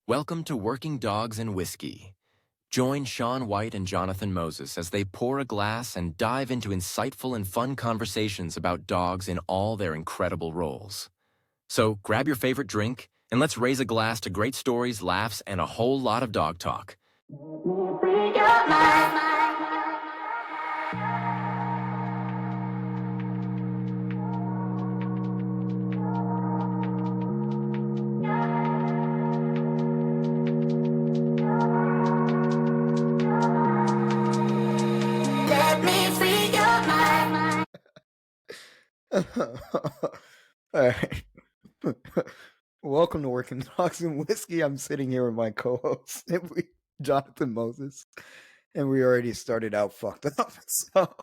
Welcome to Working Dogs and Whiskey. Join Sean White and Jonathan Moses as they pour a glass and dive into insightful and fun conversations about dogs in all their incredible roles. So grab your favorite drink and let's raise a glass to great stories, laughs, and a whole lot of dog talk. All right. Welcome to Working Dogs and Whiskey. I'm sitting here with my co-host, Jonathan Moses, and we already started out fucked up. So,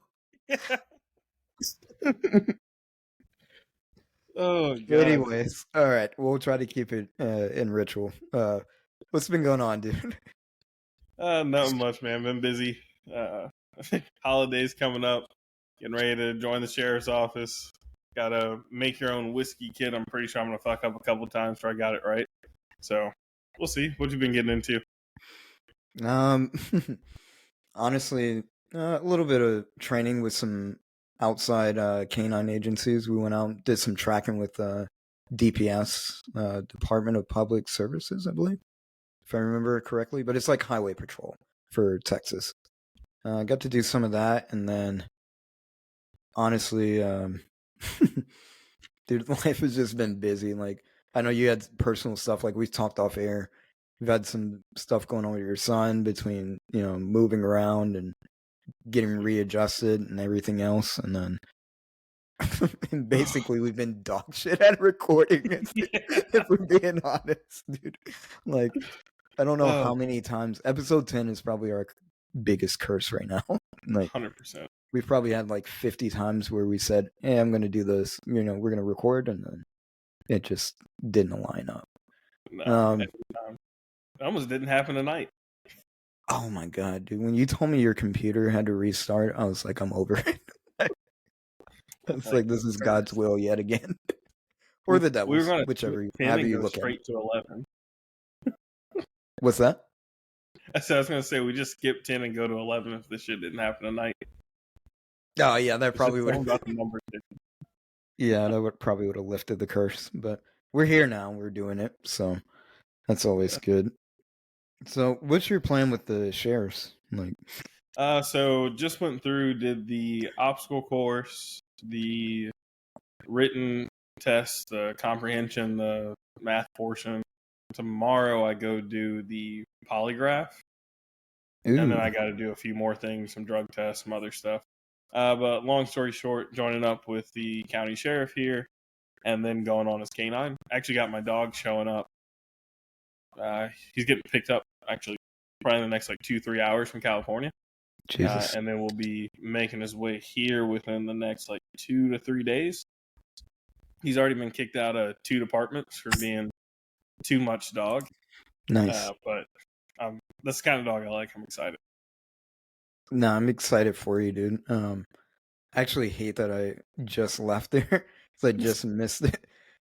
Oh, God. anyways, all right, we'll try to keep it in ritual. What's been going on, dude? Not much, man. Been busy. Holidays coming up. Getting ready to join the sheriff's office. Gotta make your own whiskey kit. I'm pretty sure I'm gonna fuck up a couple times before I got it right. So we'll see. What you been getting into? Honestly, a little bit of training with some outside canine agencies. We went out and did some tracking with DPS, Department of Public Services, I believe, if I remember correctly. But it's like Highway Patrol for Texas. I got to do some of that, and then honestly, dude, life has just been busy. Like, I know you had personal stuff, like we talked off air. You've had some stuff going on with your son between, moving around and getting readjusted and everything else. And then and basically we've been dog shit at recording, if we're being honest, dude. Like, I don't know how many times. Episode 10 is probably our biggest curse right now. Like, 100%. we've probably had like 50 times where we said, hey, I'm going to do this, we're going to record, and then it just didn't line up. No, every time. It almost didn't happen tonight. Oh my God, dude. When you told me your computer had to restart, I was like, I'm over it. It's like this is God's will yet again. Or the devil's, We were gonna whichever however you look at it. straight to 11. What's that? I was gonna say we just skip 10 and go to 11 if this shit didn't happen tonight. Oh yeah, that probably would have. Yeah, that would have lifted the curse. But we're here now. We're doing it, so that's always good. So, what's your plan with the shares? Like, so just went through, did the obstacle course, the written test, the comprehension, the math portion. Tomorrow I go do the polygraph. ooh. And then I got to do a few more things, some drug tests, some other stuff. But long story short, joining up with the county sheriff here and then going on as canine. Actually got my dog showing up. He's getting picked up actually probably in the next like 2-3 hours from California. Jesus. And then we'll be making his way here within the next like 2 to 3 days. He's already been kicked out of 2 departments for being too much dog. Nice. But that's the kind of dog I like. I'm excited. No, I'm excited for you, dude. I actually hate that I just left there because I just missed it.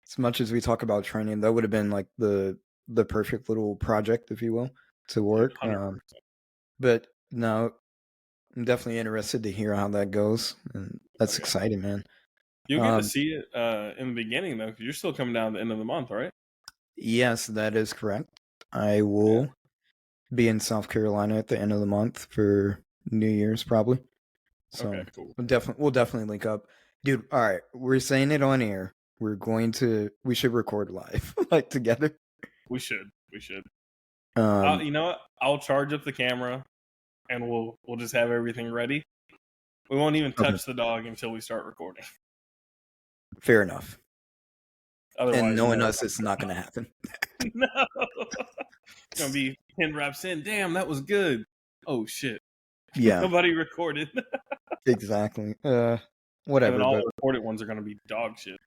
As much as we talk about training, that would have been like the perfect little project, if you will, to work. But no, I'm definitely interested to hear how that goes, and that's exciting, man. You'll get to see it in the beginning, though, because you're still coming down at the end of the month, right? Yes, that is correct. I will be in South Carolina at the end of the month for New Year's, probably. So okay, cool. We'll definitely link up, dude. All right, we're saying it on air. We should record live, like together. We should. You know what? I'll charge up the camera, and we'll just have everything ready. We won't even touch the dog until we start recording. Fair enough. Otherwise, and knowing us, it's not going to happen. No, it's gonna be 10 reps in. Damn, that was good. Oh shit. Yeah. Nobody recorded. Exactly. Whatever. And all the recorded ones are gonna be dog shit.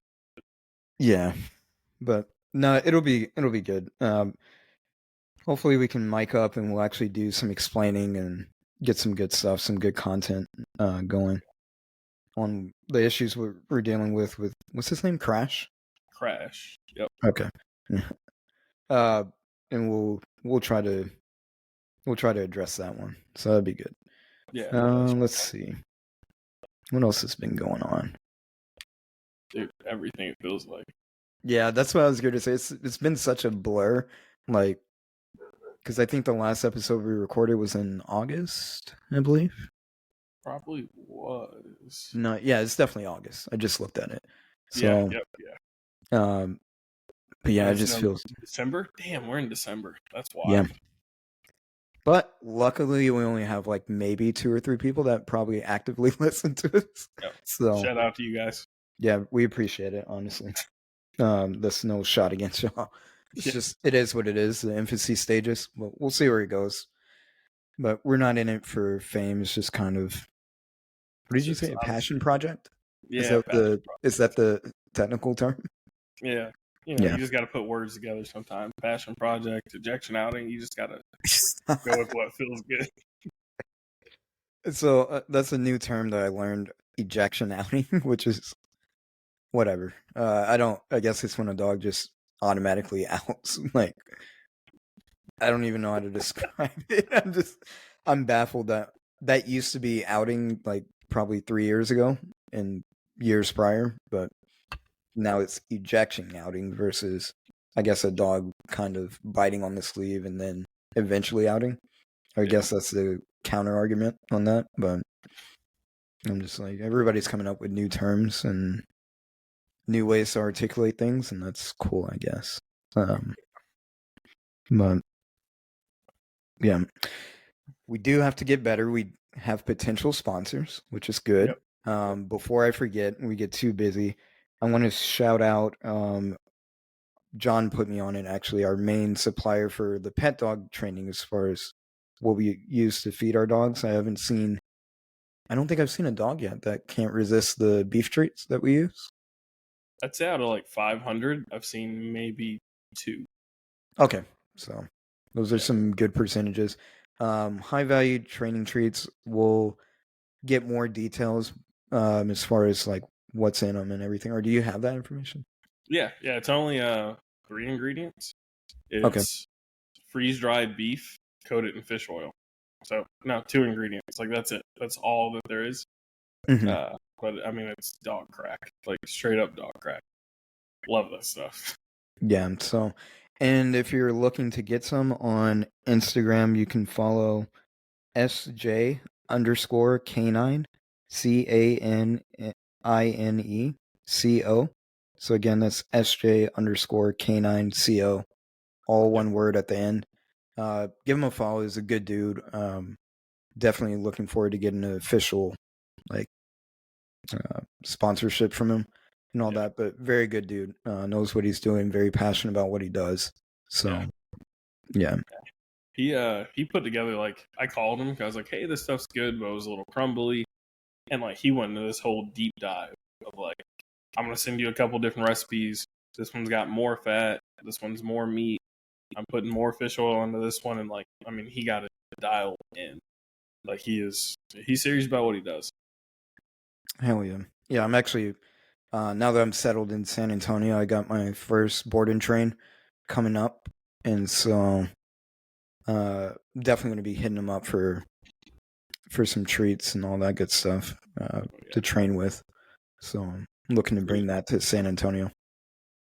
Yeah, but no, it'll be good. Hopefully we can mic up and we'll actually do some explaining and get some good stuff, some good content going on the issues we're dealing with what's his name? Crash. Yep. Okay. and we'll try to address that one. So that'd be good. Yeah. Let's see. What else has been going on? Dude, everything it feels like. Yeah, that's what I was going to say. It's been such a blur, like, because I think the last episode we recorded was in August, I believe. Probably was. No, yeah, it's definitely August. I just looked at it. Yeah. So, Yep. Yeah. but yeah, it It's just feels December. Damn, we're in December. That's yeah. wild. But luckily, we only have like maybe 2 or 3 people that probably actively listen to us. Yep. So Shout out to you guys. yeah, we appreciate it, honestly. That's no shot against y'all. It's Yeah. just it is what it is. The infancy stages. We'll see where it goes. But we're not in it for fame. It's just kind of what did you say? A passion project? Is Yeah. that the technical term? Yeah. You Yeah. just got to put words together sometimes. Passion project, ejection outing. You just got to go with what feels good. So that's a new term that I learned, ejection outing, which is whatever. I guess it's when a dog just automatically outs. Like I don't even know how to describe it. I'm baffled that used to be outing like probably 3 years ago and years prior, but now it's ejection outing versus I guess a dog kind of biting on the sleeve and then eventually outing. I guess that's the counter argument on that, but I'm just like everybody's coming up with new terms and new ways to articulate things, and that's cool, I guess. But yeah, we do have to get better. We have potential sponsors, which is good. Yep. Before I forget, we get too busy. I want to shout out. John put me on it. Actually, our main supplier for the pet dog training, as far as what we use to feed our dogs. I don't think I've seen a dog yet that can't resist the beef treats that we use. I'd say out of like 500, I've seen maybe 2. Okay, so those are some good percentages. High value training treats will get more details as far as like what's in them and everything. Or do you have that information? Yeah. It's only 3 ingredients. Okay. It's freeze dried beef coated in fish oil. So no, 2 ingredients. Like that's it. That's all that there is. Mm-hmm. But I mean, it's dog crack, like straight up dog crack. Love that stuff. Yeah. So, and if you're looking to get some on Instagram, you can follow SJ underscore canine CANINECO. So again, that's SJ underscore canine CO, all one word at the end. Give him a follow. He's a good dude. Definitely looking forward to getting an official like sponsorship from him and all that. But very good dude. Knows what he's doing. Very passionate about what he does. So yeah. He put together, like, I called him because I was like, hey, this stuff's good, but it was a little crumbly. And like he went into this whole deep dive of like, I'm gonna send you a couple different recipes. This one's got more fat. This one's more meat. I'm putting more fish oil into this one, and like, I mean, he got it dialed in. Like he's serious about what he does. Hell yeah. Yeah, I'm actually now that I'm settled in San Antonio, I got my first board and train coming up, and so definitely going to be hitting them up for some treats and all that good stuff to train with. So I'm looking to bring that to San Antonio.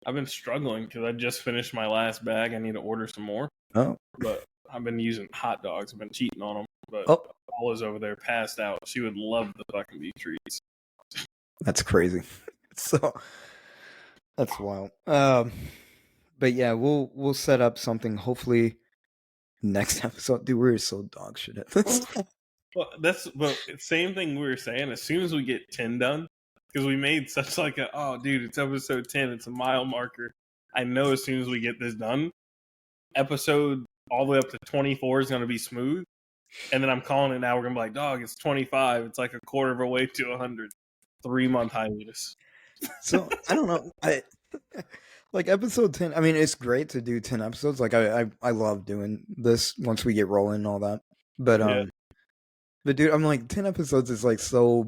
I've been struggling because I just finished my last bag. I need to order some more. Oh, But I've been using hot dogs. I've been cheating on them. But Paula's over there passed out. She would love the fucking beef treats. That's crazy. So that's wild. But yeah, we'll set up something hopefully next episode. Dude, we're so dog shit at this. Well, that's same thing we were saying. As soon as we get 10 done, because we made such like it's episode 10. It's a mile marker. I know as soon as we get this done, episode all the way up to 24 is going to be smooth. And then I'm calling it now. We're going to be like, dog, it's 25. It's like a quarter of a way to 100. 3-month hiatus. So I don't know. I like episode 10. I mean, it's great to do 10 episodes. Like I love doing this once we get rolling and all that. But but dude, I'm like 10 episodes is like so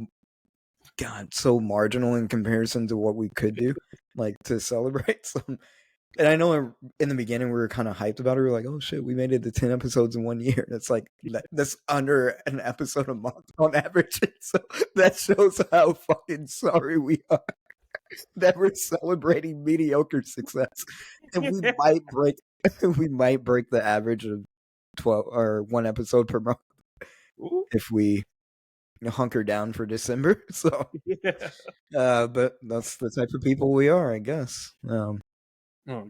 marginal in comparison to what we could do, like to celebrate. So And I know in the beginning we were kind of hyped about it. We were like, "Oh shit, we made it to 10 episodes in 1 year." And it's like that's under an episode a month on average. So that shows how fucking sorry we are that we're celebrating mediocre success, and we might break the average of 12 or 1 episode per month Ooh. if we hunker down for December. So, Yeah. but that's the type of people we are, I guess. Oh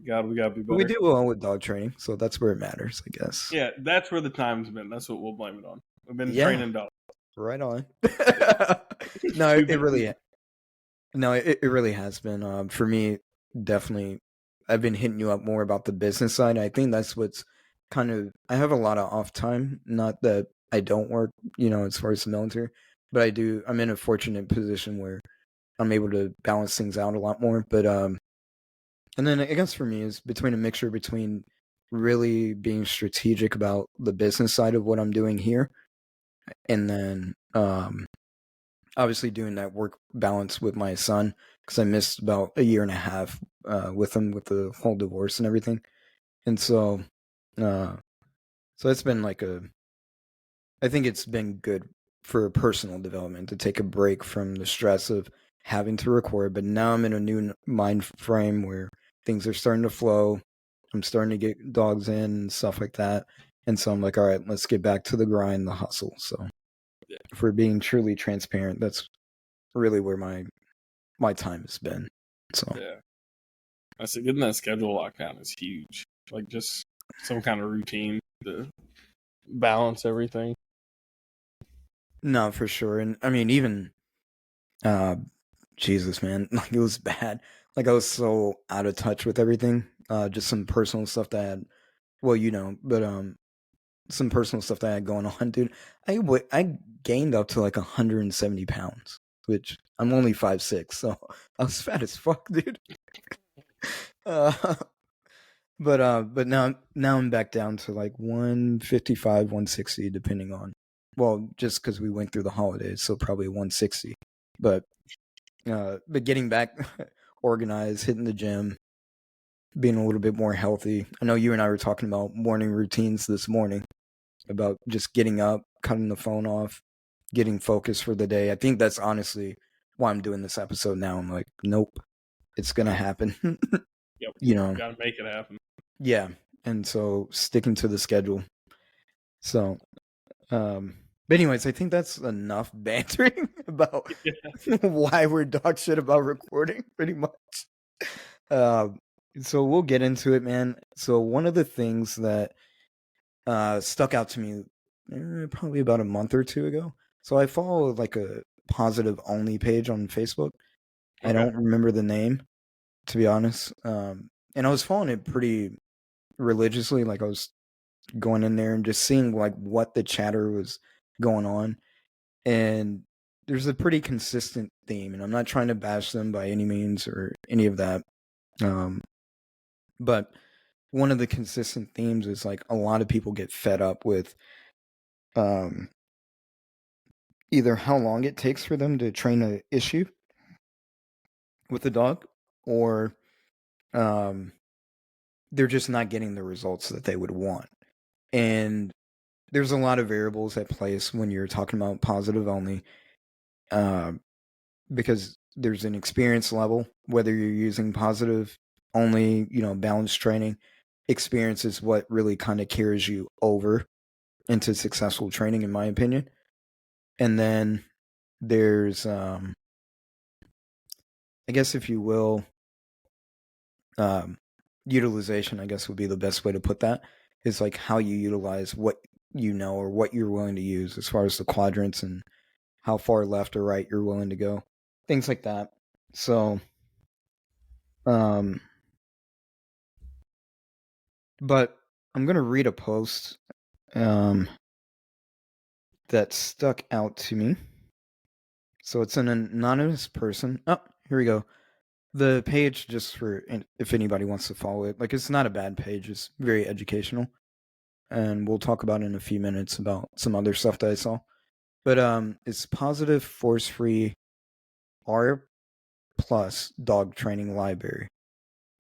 God, we gotta be But we better. do well with dog training, so that's where it matters, I guess. Yeah, that's where the time's been. That's what we'll blame it on. We've been Yeah. training dogs. Right on. It's No, too it big. really, no, it really has been. For me, definitely, I've been hitting you up more about the business side. I think that's what's kind of. I have a lot of off time. Not that I don't work, as far as the military, but I do. I'm in a fortunate position where I'm able to balance things out a lot more. But and then I guess for me is between a mixture between really being strategic about the business side of what I'm doing here, and then obviously doing that work balance with my son because I missed about a year and a half with him with the whole divorce and everything, and uh, so it's been like I think it's been good for personal development to take a break from the stress of having to record. But now I'm in a new mind frame where things are starting to flow. I'm starting to get dogs in and stuff like that. And so I'm like, all right, let's get back to the grind, the hustle. So if we're being truly transparent, that's really where my time has been. So Yeah, I said getting that schedule locked down is huge. Like just some kind of routine to balance everything. no, for sure. And I mean, even Jesus, man, like it was bad. Like I was so out of touch with everything. Just some personal stuff that I had, well, but some personal stuff that I had going on, dude. I gained up to like 170 pounds, which I'm only 5'6", so I was fat as fuck, dude. Uh, but now I'm back down to like 155, 160, depending on, well, just because we went through the holidays, so probably 160. But getting back organized, hitting the gym, being a little bit more healthy. I know you and I were talking about morning routines this morning, about just getting up, cutting the phone off, getting focused for the day. I think that's honestly why I'm doing this episode now. I'm like, nope, it's gonna happen. Yep, gotta make it happen. Yeah. And so sticking to the schedule. So but anyways, I think that's enough bantering about why we're dog shit about recording, pretty much. So we'll get into it, man. So one of the things that stuck out to me probably about a month or two ago. So I follow like a positive only page on Facebook. I Okay. don't remember the name, to be honest. And I was following it pretty religiously. Like I was going in there and just seeing like what the chatter was going on. And there's a pretty consistent theme, and I'm not trying to bash them by any means or any of that. But one of the consistent themes is like a lot of people get fed up with either how long it takes for them to train an issue with the dog, or they're just not getting the results that they would want. And there's a lot of variables at place when you're talking about positive only, because there's an experience level, whether you're using positive only, balanced training. Experience is what really kind of carries you over into successful training, in my opinion. And then there's, I guess, if you will, utilization, I guess would be the best way to put that, is like how you utilize what or what you're willing to use as far as the quadrants and how far left or right you're willing to go, things like that. So but I'm gonna read a post that stuck out to me. So it's an anonymous person. Oh, here we go. The page, just for if anybody wants to follow it, like it's not a bad page. It's very educational, and we'll talk about in a few minutes about some other stuff that I saw. But it's positive force free R plus dog training library.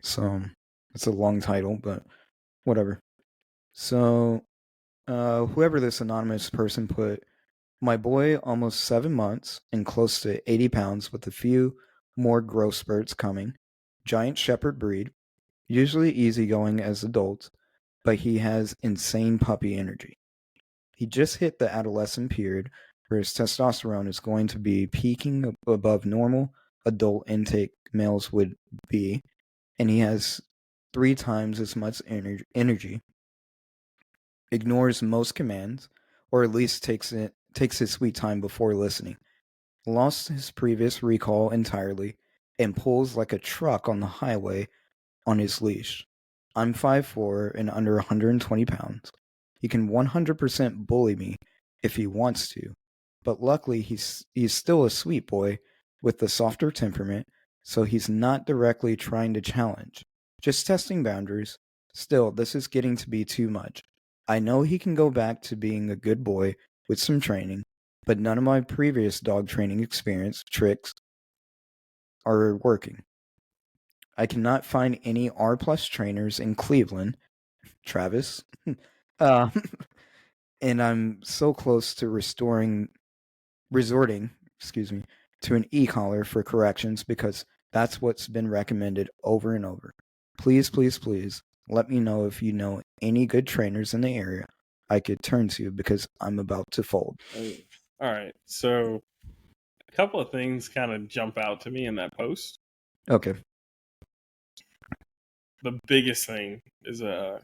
So It's a long title, but whatever. So, whoever this anonymous person put, my boy almost 7 months and close to 80 pounds with a few more growth spurts coming. Giant shepherd breed, usually easygoing as adults, but he has insane puppy energy. He just hit the adolescent period where his testosterone is going to be peaking above normal adult intake males would be, and he has 3 times as much energy, ignores most commands, or at least takes his sweet time before listening, lost his previous recall entirely, and pulls like a truck on the highway on his leash. I'm 5'4" and under 120 pounds. He can 100% bully me if he wants to, but luckily he's still a sweet boy with the softer temperament, so he's not directly trying to challenge, just testing boundaries. Still, this is getting to be too much. I know he can go back to being a good boy with some training, but none of my previous dog training experience tricks are working. I cannot find any R plus trainers in Cleveland, Travis, uh, and I'm so close to resorting, to an e-collar for corrections because that's what's been recommended over and over. Please, please, please, let me know if you know any good trainers in the area I could turn to because I'm about to fold. All right, so a couple of things kind of jump out to me in that post. Okay. The biggest thing is the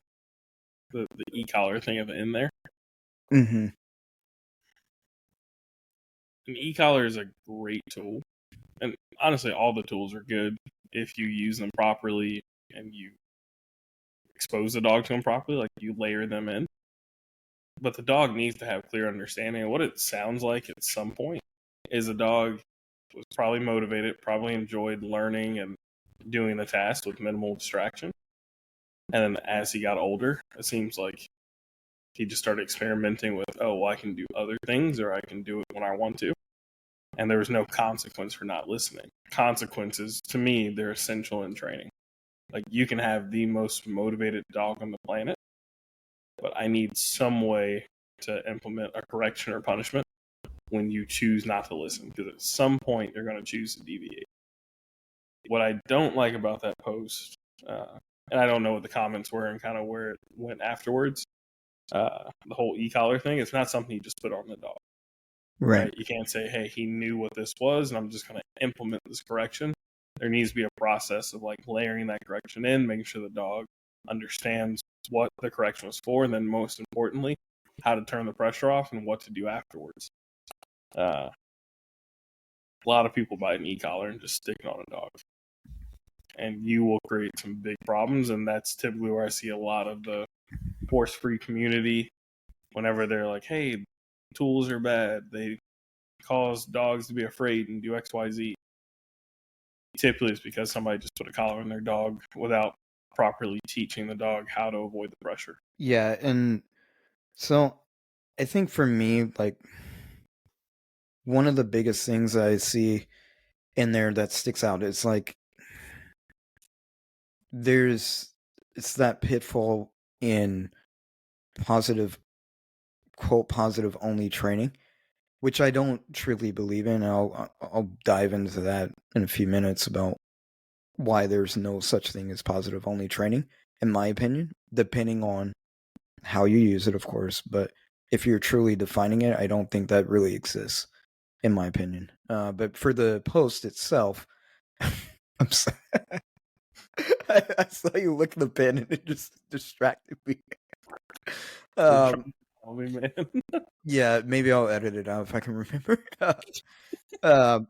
e-collar thing at the end there. Mm-hmm. An e-collar is a great tool, and honestly, all the tools are good if you use them properly and you expose the dog to them properly, like you layer them in. But the dog needs to have clear understanding. And what it sounds like at some point is a dog was probably motivated, probably enjoyed learning and doing the task with minimal distraction. And then as he got older, it seems like he just started experimenting with, oh, well, I can do other things or I can do it when I want to. And there was no consequence for not listening. Consequences, to me, they're essential in training. Like, you can have the most motivated dog on the planet, but I need some way to implement a correction or punishment when you choose not to listen, because at some point they're going to choose to deviate. What I don't like about that post, and I don't know what the comments were and kind of where it went afterwards, the whole e-collar thing, it's not something you just put on the dog. Right? You can't say, hey, he knew what this was and I'm just going to implement this correction. There needs to be a process of like layering that correction in, making sure the dog understands what the correction was for, and then most importantly, how to turn the pressure off and what to do afterwards. A lot of people buy an e-collar and just stick it on a dog, and you will create some big problems. And that's typically where I see a lot of the force-free community. Whenever they're like, "Hey, tools are bad. They cause dogs to be afraid and do X, Y, Z." Typically, it's because somebody just put a collar on their dog without properly teaching the dog how to avoid the pressure. Yeah, and so I think for me, like, one of the biggest things I see in there that sticks out is like it's that pitfall in positive, quote, positive only training, which I don't truly believe in. I'll dive into that in a few minutes about why there's no such thing as positive only training, in my opinion, depending on how you use it, of course. But if you're truly defining it, I don't think that really exists, in my opinion. But for the post itself, I'm sorry. I saw you look at the pen and it just distracted me. Man. Yeah, maybe I'll edit it out if I can remember. um,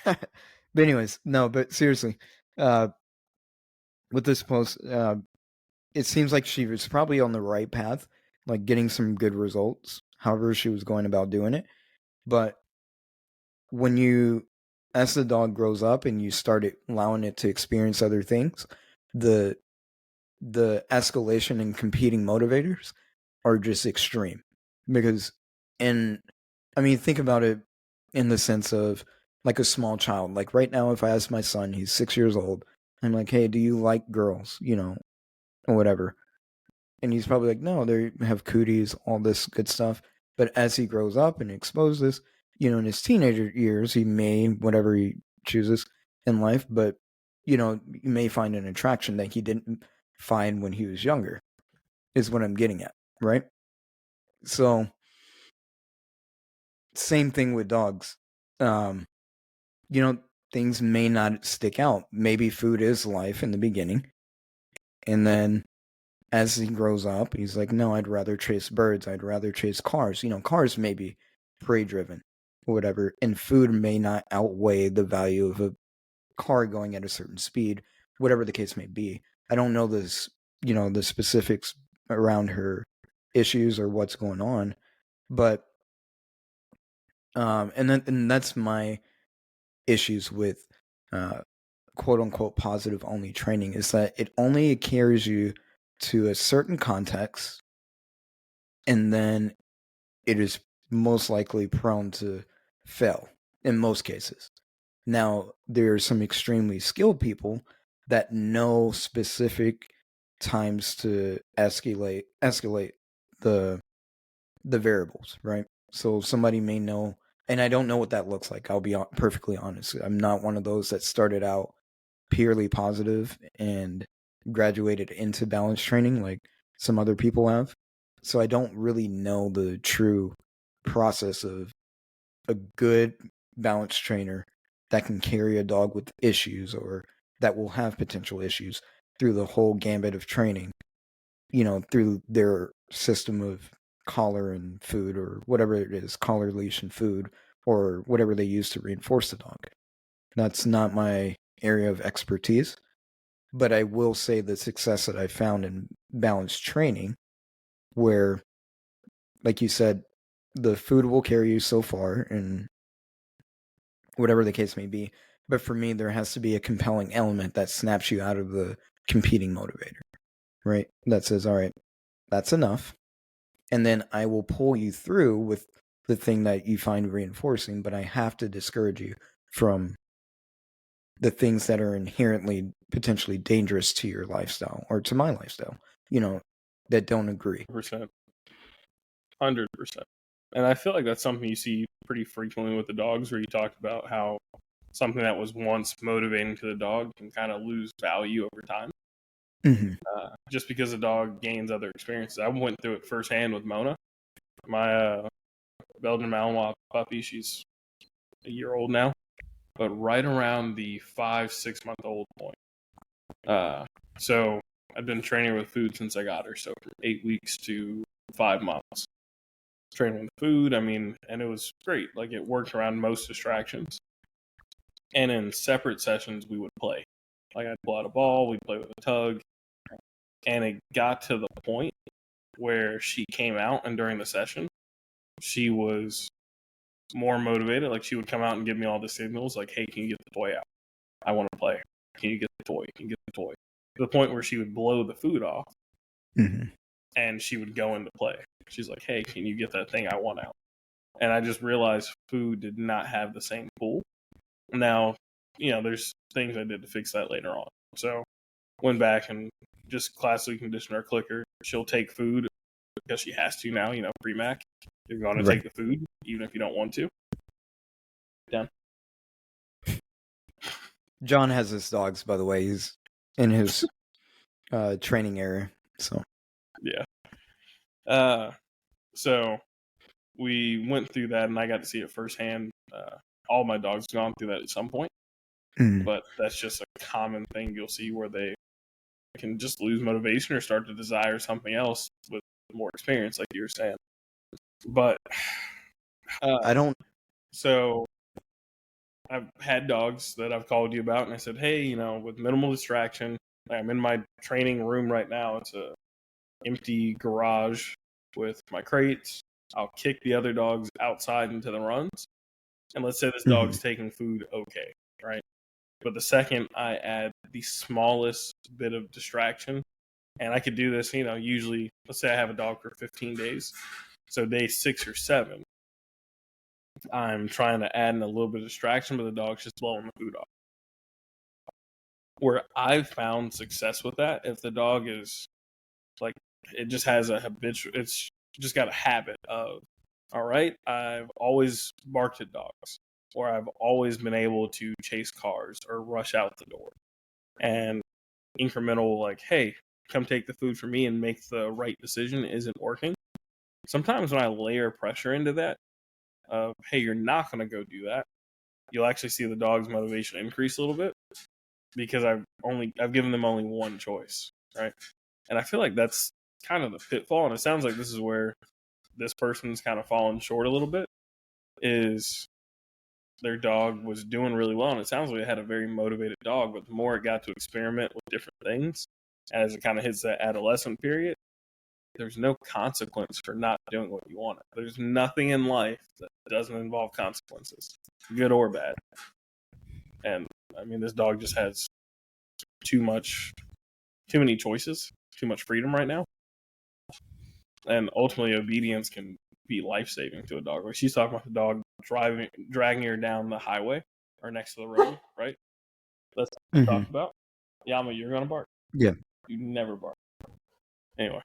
but anyways, no, but seriously, with this post, it seems like she was probably on the right path, like getting some good results, however she was going about doing it. But when as the dog grows up and you start allowing it to experience other things, the escalation and competing motivators are just extreme. Because, and I mean, think about it in the sense of like a small child. Like right now, if I ask my son, he's 6 years old, I'm like, hey, do you like girls? or whatever. And he's probably like, no, they have cooties, all this good stuff. But as he grows up and exposes, in his teenager years, he may, whatever he chooses in life, but, you may find an attraction that he didn't find when he was younger, is what I'm getting at, right? So, same thing with dogs. Things may not stick out. Maybe food is life in the beginning. And then as he grows up, he's like, no, I'd rather chase birds. I'd rather chase cars. Cars may be prey driven or whatever. And food may not outweigh the value of a car going at a certain speed, whatever the case may be. I don't know the specifics around her issues or what's going on, but and that's my issues with quote unquote positive only training, is that it only carries you to a certain context, and then it is most likely prone to fail in most cases. Now, there are some extremely skilled people that know specific times to escalate the variables, right? So somebody may know, and I don't know what that looks like. I'll be perfectly honest. I'm not one of those that started out purely positive and graduated into balance training like some other people have. So I don't really know the true process of a good balance trainer that can carry a dog with issues or that will have potential issues through the whole gambit of training, through their system of collar and food, or whatever it is, collar, leash, and food, or whatever they use to reinforce the dog. That's not my area of expertise, but I will say the success that I found in balanced training, where, like you said, the food will carry you so far, and whatever the case may be. But for me, there has to be a compelling element that snaps you out of the competing motivator, right? That says, all right, that's enough. And then I will pull you through with the thing that you find reinforcing, but I have to discourage you from the things that are inherently potentially dangerous to your lifestyle or to my lifestyle, that don't agree. 100%. 100%. And I feel like that's something you see pretty frequently with the dogs, where you talked about how something that was once motivating to the dog can kind of lose value over time. Mm-hmm. Just because the dog gains other experiences. I went through it firsthand with Mona, my Belgian Malinois puppy. She's a year old now, but right around the 5-6 month old point. So I've been training her with food since I got her. So from 8 weeks to 5 months. Training with food, and it was great. Like, it worked around most distractions. And in separate sessions, we would play. Like, I'd pull out a ball, we'd play with a tug. And it got to the point where she came out, and during the session, she was more motivated. Like, she would come out and give me all the signals, like, hey, can you get the toy out? I want to play. Can you get the toy? Can you get the toy? To the point where she would blow the food off, and she would go into play. She's like, hey, can you get that thing I want out? And I just realized food did not have the same pull. Now, there's things I did to fix that later on. So went back and just classically conditioned our clicker. She'll take food because she has to now, pre-Mac. You're going to take the food, even if you don't want to. Done. John has his dogs, by the way. He's in his training area. So yeah. So we went through that, and I got to see it firsthand. All my dogs have gone through that at some point. But that's just a common thing you'll see, where they can just lose motivation or start to desire something else with more experience, like you were saying. But I don't. So I've had dogs that I've called you about, and I said, hey, with minimal distraction, I'm in my training room right now. It's a empty garage with my crates. I'll kick the other dogs outside into the runs. And let's say this dog's taking food, okay, right? But the second I add the smallest bit of distraction, and I could do this, usually, let's say I have a dog for 15 days. So day 6 or 7, I'm trying to add in a little bit of distraction, but the dog's just blowing the food off. Where I've found success with that, if the dog is Like it just has a habitual. It's just got a habit of, all right, I've always barked at dogs, or I've always been able to chase cars or rush out the door. And incremental, like, hey, come take the food for me and make the right decision isn't working. Sometimes when I layer pressure into that, of hey, you're not going to go do that, you'll actually see the dog's motivation increase a little bit because I've given them only one choice, right? And I feel like that's kind of the pitfall, and it sounds like this is where this person's kind of fallen short a little bit. Is their dog was doing really well, and it sounds like it had a very motivated dog, but the more it got to experiment with different things as it kind of hits that adolescent period, there's no consequence for not doing what you want. There's nothing in life that doesn't involve consequences, good or bad. And I mean, this dog just has too many choices, too much freedom right now. And ultimately, obedience can be life saving to a dog. Like she's talking about the dog dragging her down the highway or next to the road, right? Let's talk about. Yama, you're gonna bark. Yeah. You never bark. Anyway,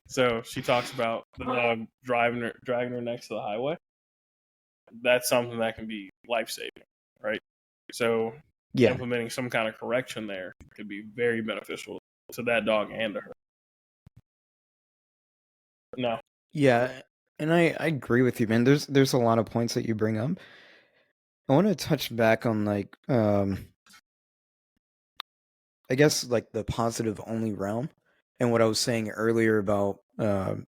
so she talks about the dog dragging her next to the highway. That's something that can be life saving, right? So implementing some kind of correction there could be very beneficial to that dog and to her. No. Yeah, and I agree with you, man. There's a lot of points that you bring up. I want to touch back on like I guess like the positive only realm and what I was saying earlier about and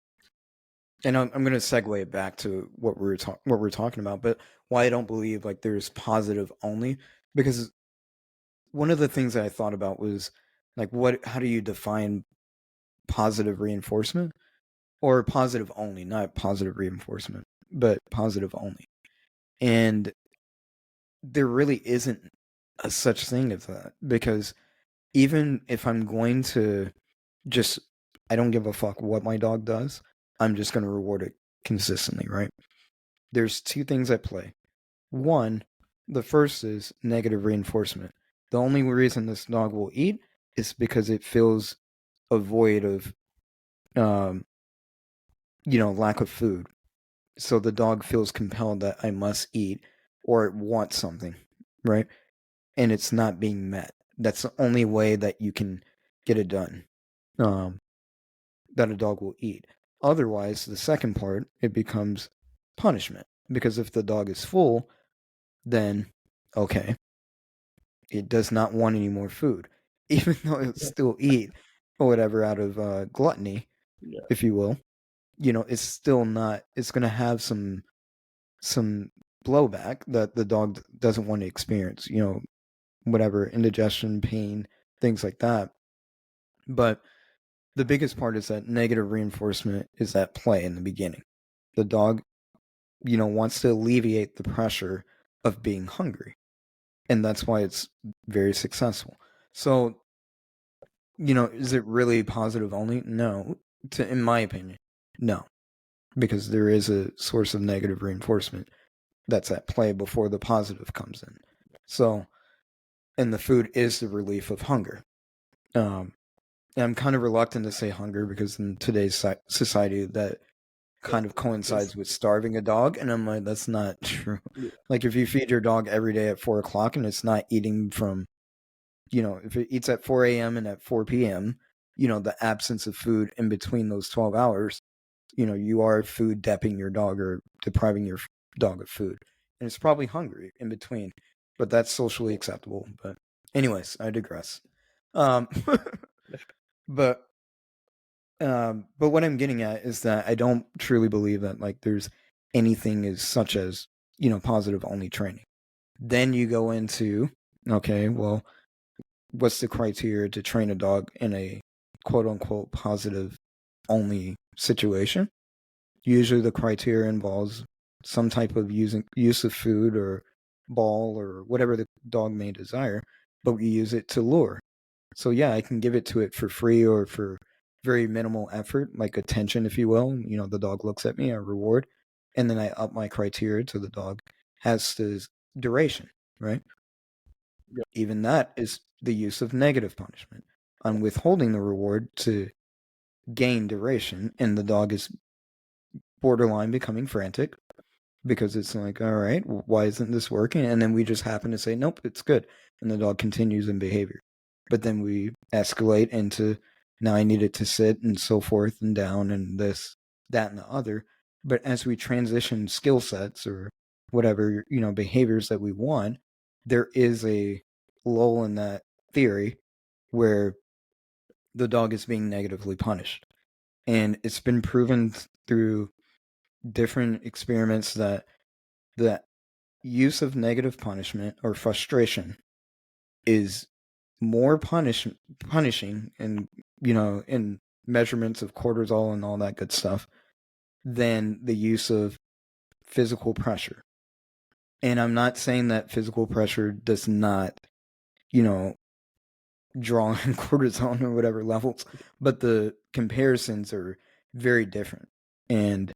I'm going to segue it back to what we're talking about, but why I don't believe like there's positive only, because one of the things that I thought about was like how do you define positive reinforcement, or positive only, not positive reinforcement, but positive only. And there really isn't a such thing as that, because even if I'm going to just, I don't give a fuck what my dog does, I'm just going to reward it consistently, right? There's two things at play. One, the first is negative reinforcement. The only reason this dog will eat is because it feels a void of, lack of food. So the dog feels compelled that I must eat, or it wants something, right? And it's not being met. That's the only way that you can get it done, that a dog will eat. Otherwise, the second part, it becomes punishment. Because if the dog is full, then, okay, it does not want any more food. Even though it'll still eat or whatever out of gluttony, if you will, it's still not, it's going to have some blowback that the dog doesn't want to experience, whatever, indigestion, pain, things like that. But the biggest part is that negative reinforcement is at play in the beginning. The dog, wants to alleviate the pressure of being hungry. And that's why it's very successful. So, is it really positive only? No. In my opinion, no. Because there is a source of negative reinforcement that's at play before the positive comes in. So, and the food is the relief of hunger. I'm kind of reluctant to say hunger because in today's society that kind of coincides with starving a dog, and I'm like, that's not true. Like if you feed your dog every day at 4:00 and it's not eating from, if it eats at 4 a.m. and at 4 p.m., the absence of food in between those 12 hours, you are food depriving your dog or depriving your dog of food. And it's probably hungry in between, but that's socially acceptable. But anyways, I digress. But what I'm getting at is that I don't truly believe that like there's anything as such as, positive only training. Then you go into, okay, well, what's the criteria to train a dog in a quote unquote positive only situation? Usually the criteria involves some type of use of food or ball or whatever the dog may desire, but we use it to lure. So yeah, I can give it to it for free or for very minimal effort, like attention, if you will. The dog looks at me, I reward, and then I up my criteria to the dog has to duration, right? Yep. Even that is the use of negative punishment. on withholding the reward to gain duration, and the dog is borderline becoming frantic because it's like, all right, why isn't this working? And then we just happen to say, nope, it's good. And the dog continues in behavior. But then we escalate into, now I need it to sit and so forth and down and this, that, and the other. But as we transition skill sets or whatever, behaviors that we want, there is a lull in that theory where the dog is being negatively punished. And it's been proven through different experiments that the use of negative punishment or frustration is more punishing and in measurements of cortisol and all that good stuff than the use of physical pressure. And I'm not saying that physical pressure does not draw in cortisol or whatever levels, but the comparisons are very different. And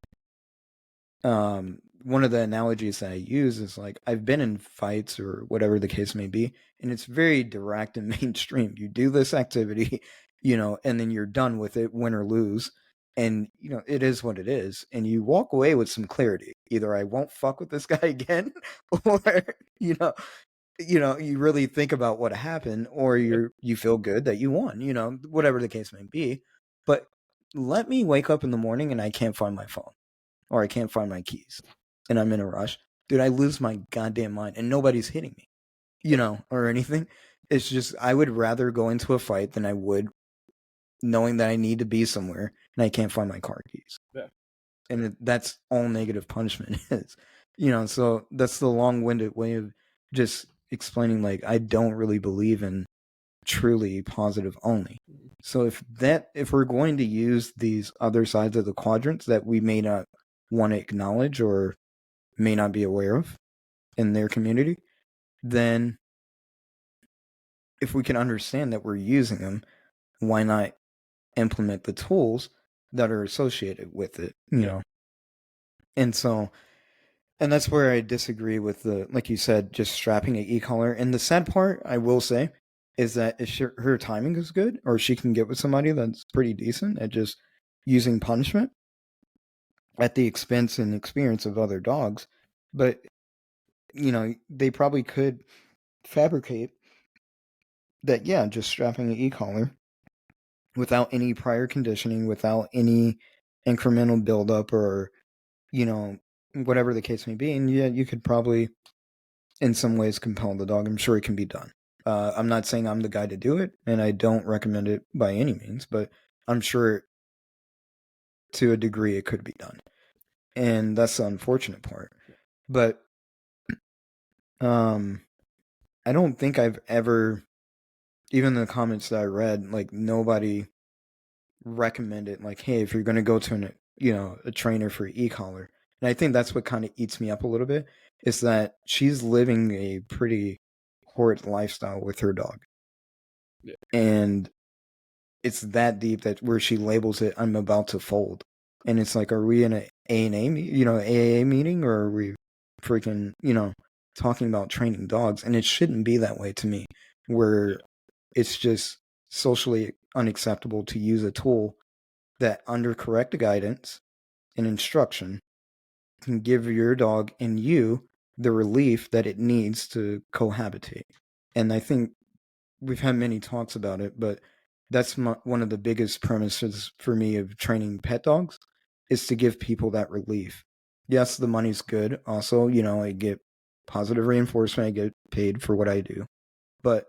one of the analogies that I use is like, I've been in fights or whatever the case may be, and it's very direct and mainstream. You do this activity, and then you're done with it, win or lose. And, it is what it is. And you walk away with some clarity. Either I won't fuck with this guy again, or, you really think about what happened, or you feel good that you won, whatever the case may be. But let me wake up in the morning and I can't find my phone, or I can't find my keys, and I'm in a rush. Dude, I lose my goddamn mind, and nobody's hitting me, or anything. It's just, I would rather go into a fight than I would knowing that I need to be somewhere and I can't find my car keys. Yeah. And that's all negative punishment is, so that's the long-winded way of just explaining, like, I don't really believe in truly positive only. So if we're going to use these other sides of the quadrants that we may not want to acknowledge or may not be aware of in their community, then if we can understand that we're using them, why not implement the tools that are associated with it, And so, and that's where I disagree with like you said, just strapping an e-collar. And the sad part, I will say, is that if her timing is good, or she can get with somebody that's pretty decent at just using punishment at the expense and experience of other dogs, but they probably could fabricate that, just strapping an e-collar without any prior conditioning, without any incremental buildup, or whatever the case may be. And you could probably in some ways compel the dog. I'm sure it can be done. I'm not saying I'm the guy to do it, and I don't recommend it by any means, but I'm sure to a degree it could be done. And that's the unfortunate part. But I don't think I've ever, even in the comments that I read, like, nobody recommended, like, hey, if you're going to go to a trainer for e-collar. And I think that's what kind of eats me up a little bit, is that she's living a pretty horrid lifestyle with her dog. Yeah. And it's that deep that where she labels it, I'm about to fold. And it's like, are we in an A&A, AAA meeting, or are we freaking, talking about training dogs? And it shouldn't be that way to me, where it's just socially unacceptable to use a tool that, under correct guidance and instruction, can give your dog and you the relief that it needs to cohabitate. And I think we've had many talks about it, but that's one of the biggest premises for me of training pet dogs, is to give people that relief. Yes, the money's good. Also, I get positive reinforcement. I get paid for what I do. But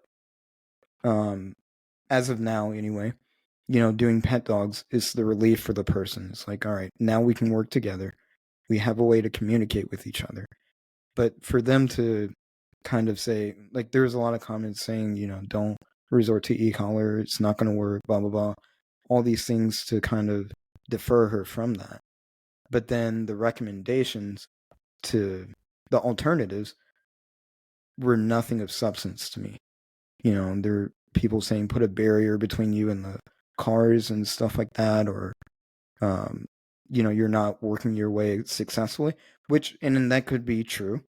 as of now, anyway, doing pet dogs is the relief for the person. It's like, all right, now we can work together. We have a way to communicate with each other. But for them to kind of say, like, there's a lot of comments saying, don't resort to e-collar, it's not going to work, blah, blah, blah. All these things to kind of defer her from that. But then the recommendations to the alternatives were nothing of substance to me. There are people saying put a barrier between you and the cars and stuff like that, or you're not working your way successfully, and then that could be true.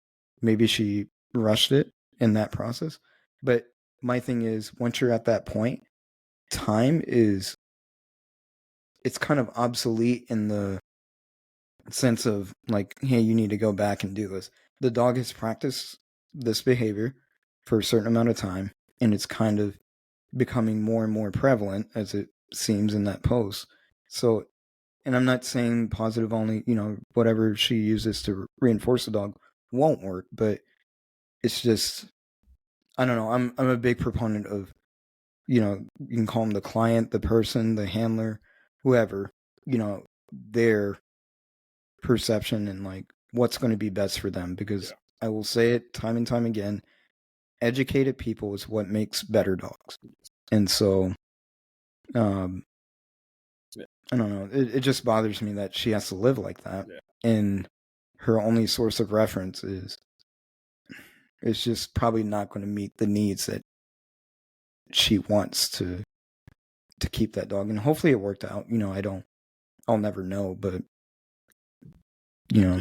Maybe she rushed it in that process. But my thing is, once you're at that point, time is, it's kind of obsolete in the sense of like, hey, you need to go back and do this. The dog has practiced this behavior for a certain amount of time, and it's kind of becoming more and more prevalent as it seems in that post. So, and I'm not saying positive only, whatever she uses to reinforce the dog won't work, but it's just, I don't know. I'm a big proponent of, you can call them the client, the person, the handler, whoever, their perception and like what's going to be best for them. Because I will say it time and time again, educated people is what makes better dogs. And so, I don't know. It just bothers me that she has to live like that. Yeah. And her only source of reference is, it's just probably not going to meet the needs that she wants to keep that dog. And hopefully it worked out. I'll never know, but Yeah.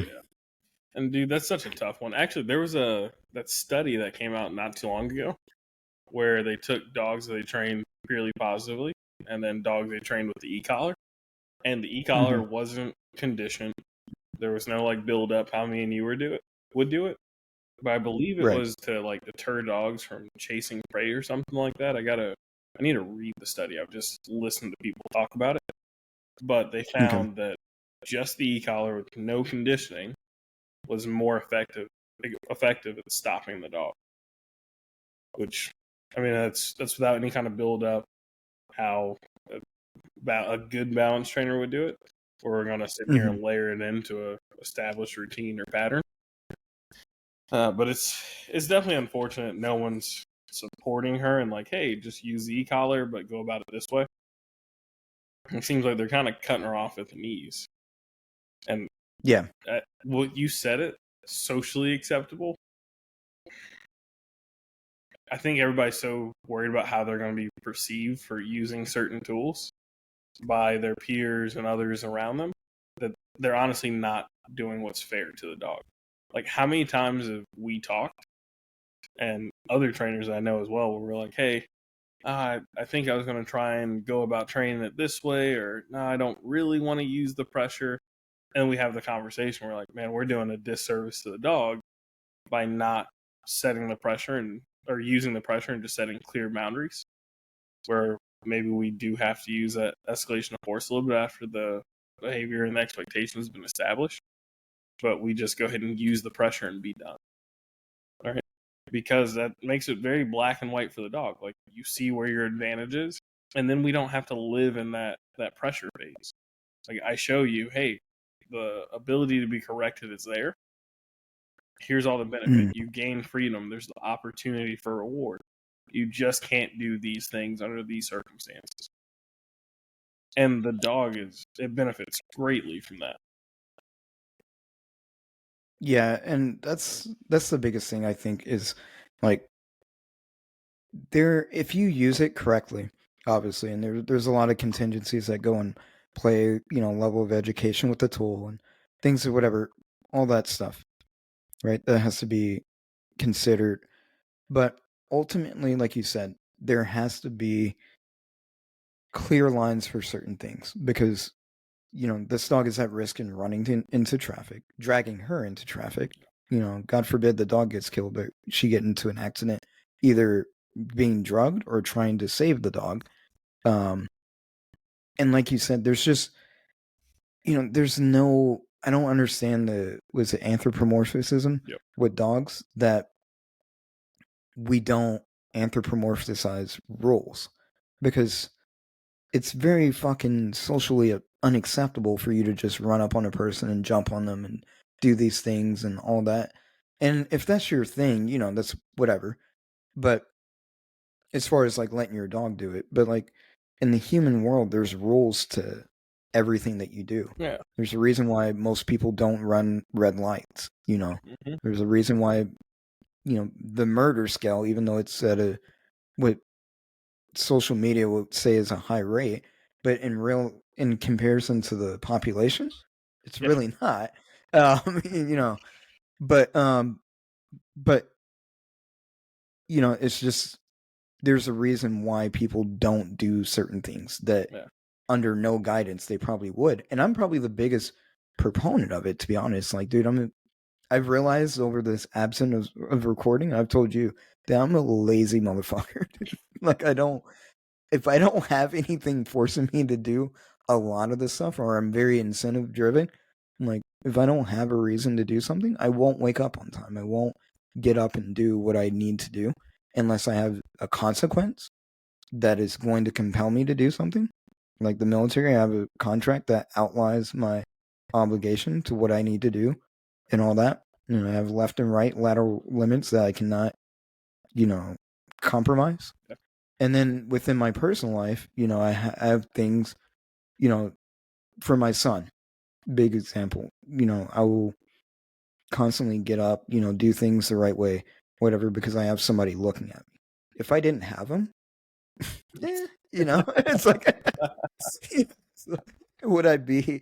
And dude, that's such a tough one. Actually, there was that study that came out not too long ago where they took dogs that they trained purely positively and then dogs they trained with the e-collar. And the e-collar wasn't conditioned. There was no like build up how me and you would do it. But I believe it was to like deter dogs from chasing prey or something like that. I need to read the study. I've just listened to people talk about it. But they found that just the e-collar with no conditioning was more effective at stopping the dog. Which, I mean, that's without any kind of build up how a good balance trainer would do it. Or we're going to sit here and layer it into a established routine or pattern. But it's definitely unfortunate no one's supporting her and like, hey, just use the e-collar, but go about it this way. It seems like they're kind of cutting her off at the knees. And yeah, what you said it, socially acceptable. I think everybody's so worried about how they're going to be perceived for using certain tools by their peers and others around them that they're honestly not doing what's fair to the dog. Like, how many times have we talked, and other trainers I know as well, where we're like, hey, I think I was going to try and go about training it this way, or no, I don't really want to use the pressure. And we have the conversation. We're like, man, we're doing a disservice to the dog by not setting the pressure or using the pressure and just setting clear boundaries where maybe we do have to use that escalation of force a little bit after the behavior and the expectation has been established. But we just go ahead and use the pressure and be done. All right. Because that makes it very black and white for the dog. Like, you see where your advantage is, and then we don't have to live in that pressure phase. Like, I show you, hey, the ability to be corrected is there. Here's all the benefit. You gain freedom. There's the opportunity for reward. You just can't do these things under these circumstances. And the dog it benefits greatly from that. Yeah, and that's the biggest thing I think is like if you use it correctly, obviously, and there's a lot of contingencies that go and play, level of education with the tool and things or whatever, all that stuff, right? That has to be considered. But ultimately, like you said, there has to be clear lines for certain things because this dog is at risk in running into traffic, dragging her into traffic. God forbid the dog gets killed, but she get into an accident, either being drugged or trying to save the dog. And like you said, there's just, there's no, I don't understand was it anthropomorphism with dogs that we don't anthropomorphize rules because it's very fucking socially unacceptable for you to just run up on a person and jump on them and do these things and all that. And if that's your thing, that's whatever. But as far as like letting your dog do it, but like in the human world, there's rules to everything that you do. Yeah. There's a reason why most people don't run red lights, There's a reason why, the murder scale, even though it's at what social media would say is a high rate, but in comparison to the population, it's really not. But it's just there's a reason why people don't do certain things that under no guidance they probably would. And I'm probably the biggest proponent of it, to be honest. Like, dude, I've realized over this absence of recording, I've told you that I'm a lazy motherfucker. Like, if I don't have anything forcing me to do a lot of this stuff, or I'm very incentive driven, like, if I don't have a reason to do something, I won't wake up on time. I won't get up and do what I need to do unless I have a consequence that is going to compel me to do something. Like the military, I have a contract that outlines my obligation to what I need to do and all that. I have left and right lateral limits that I cannot, compromise. And then within my personal life, I have things, for my son, big example, I will constantly get up, do things the right way, whatever, because I have somebody looking at me. If I didn't have him, it's like, would I be,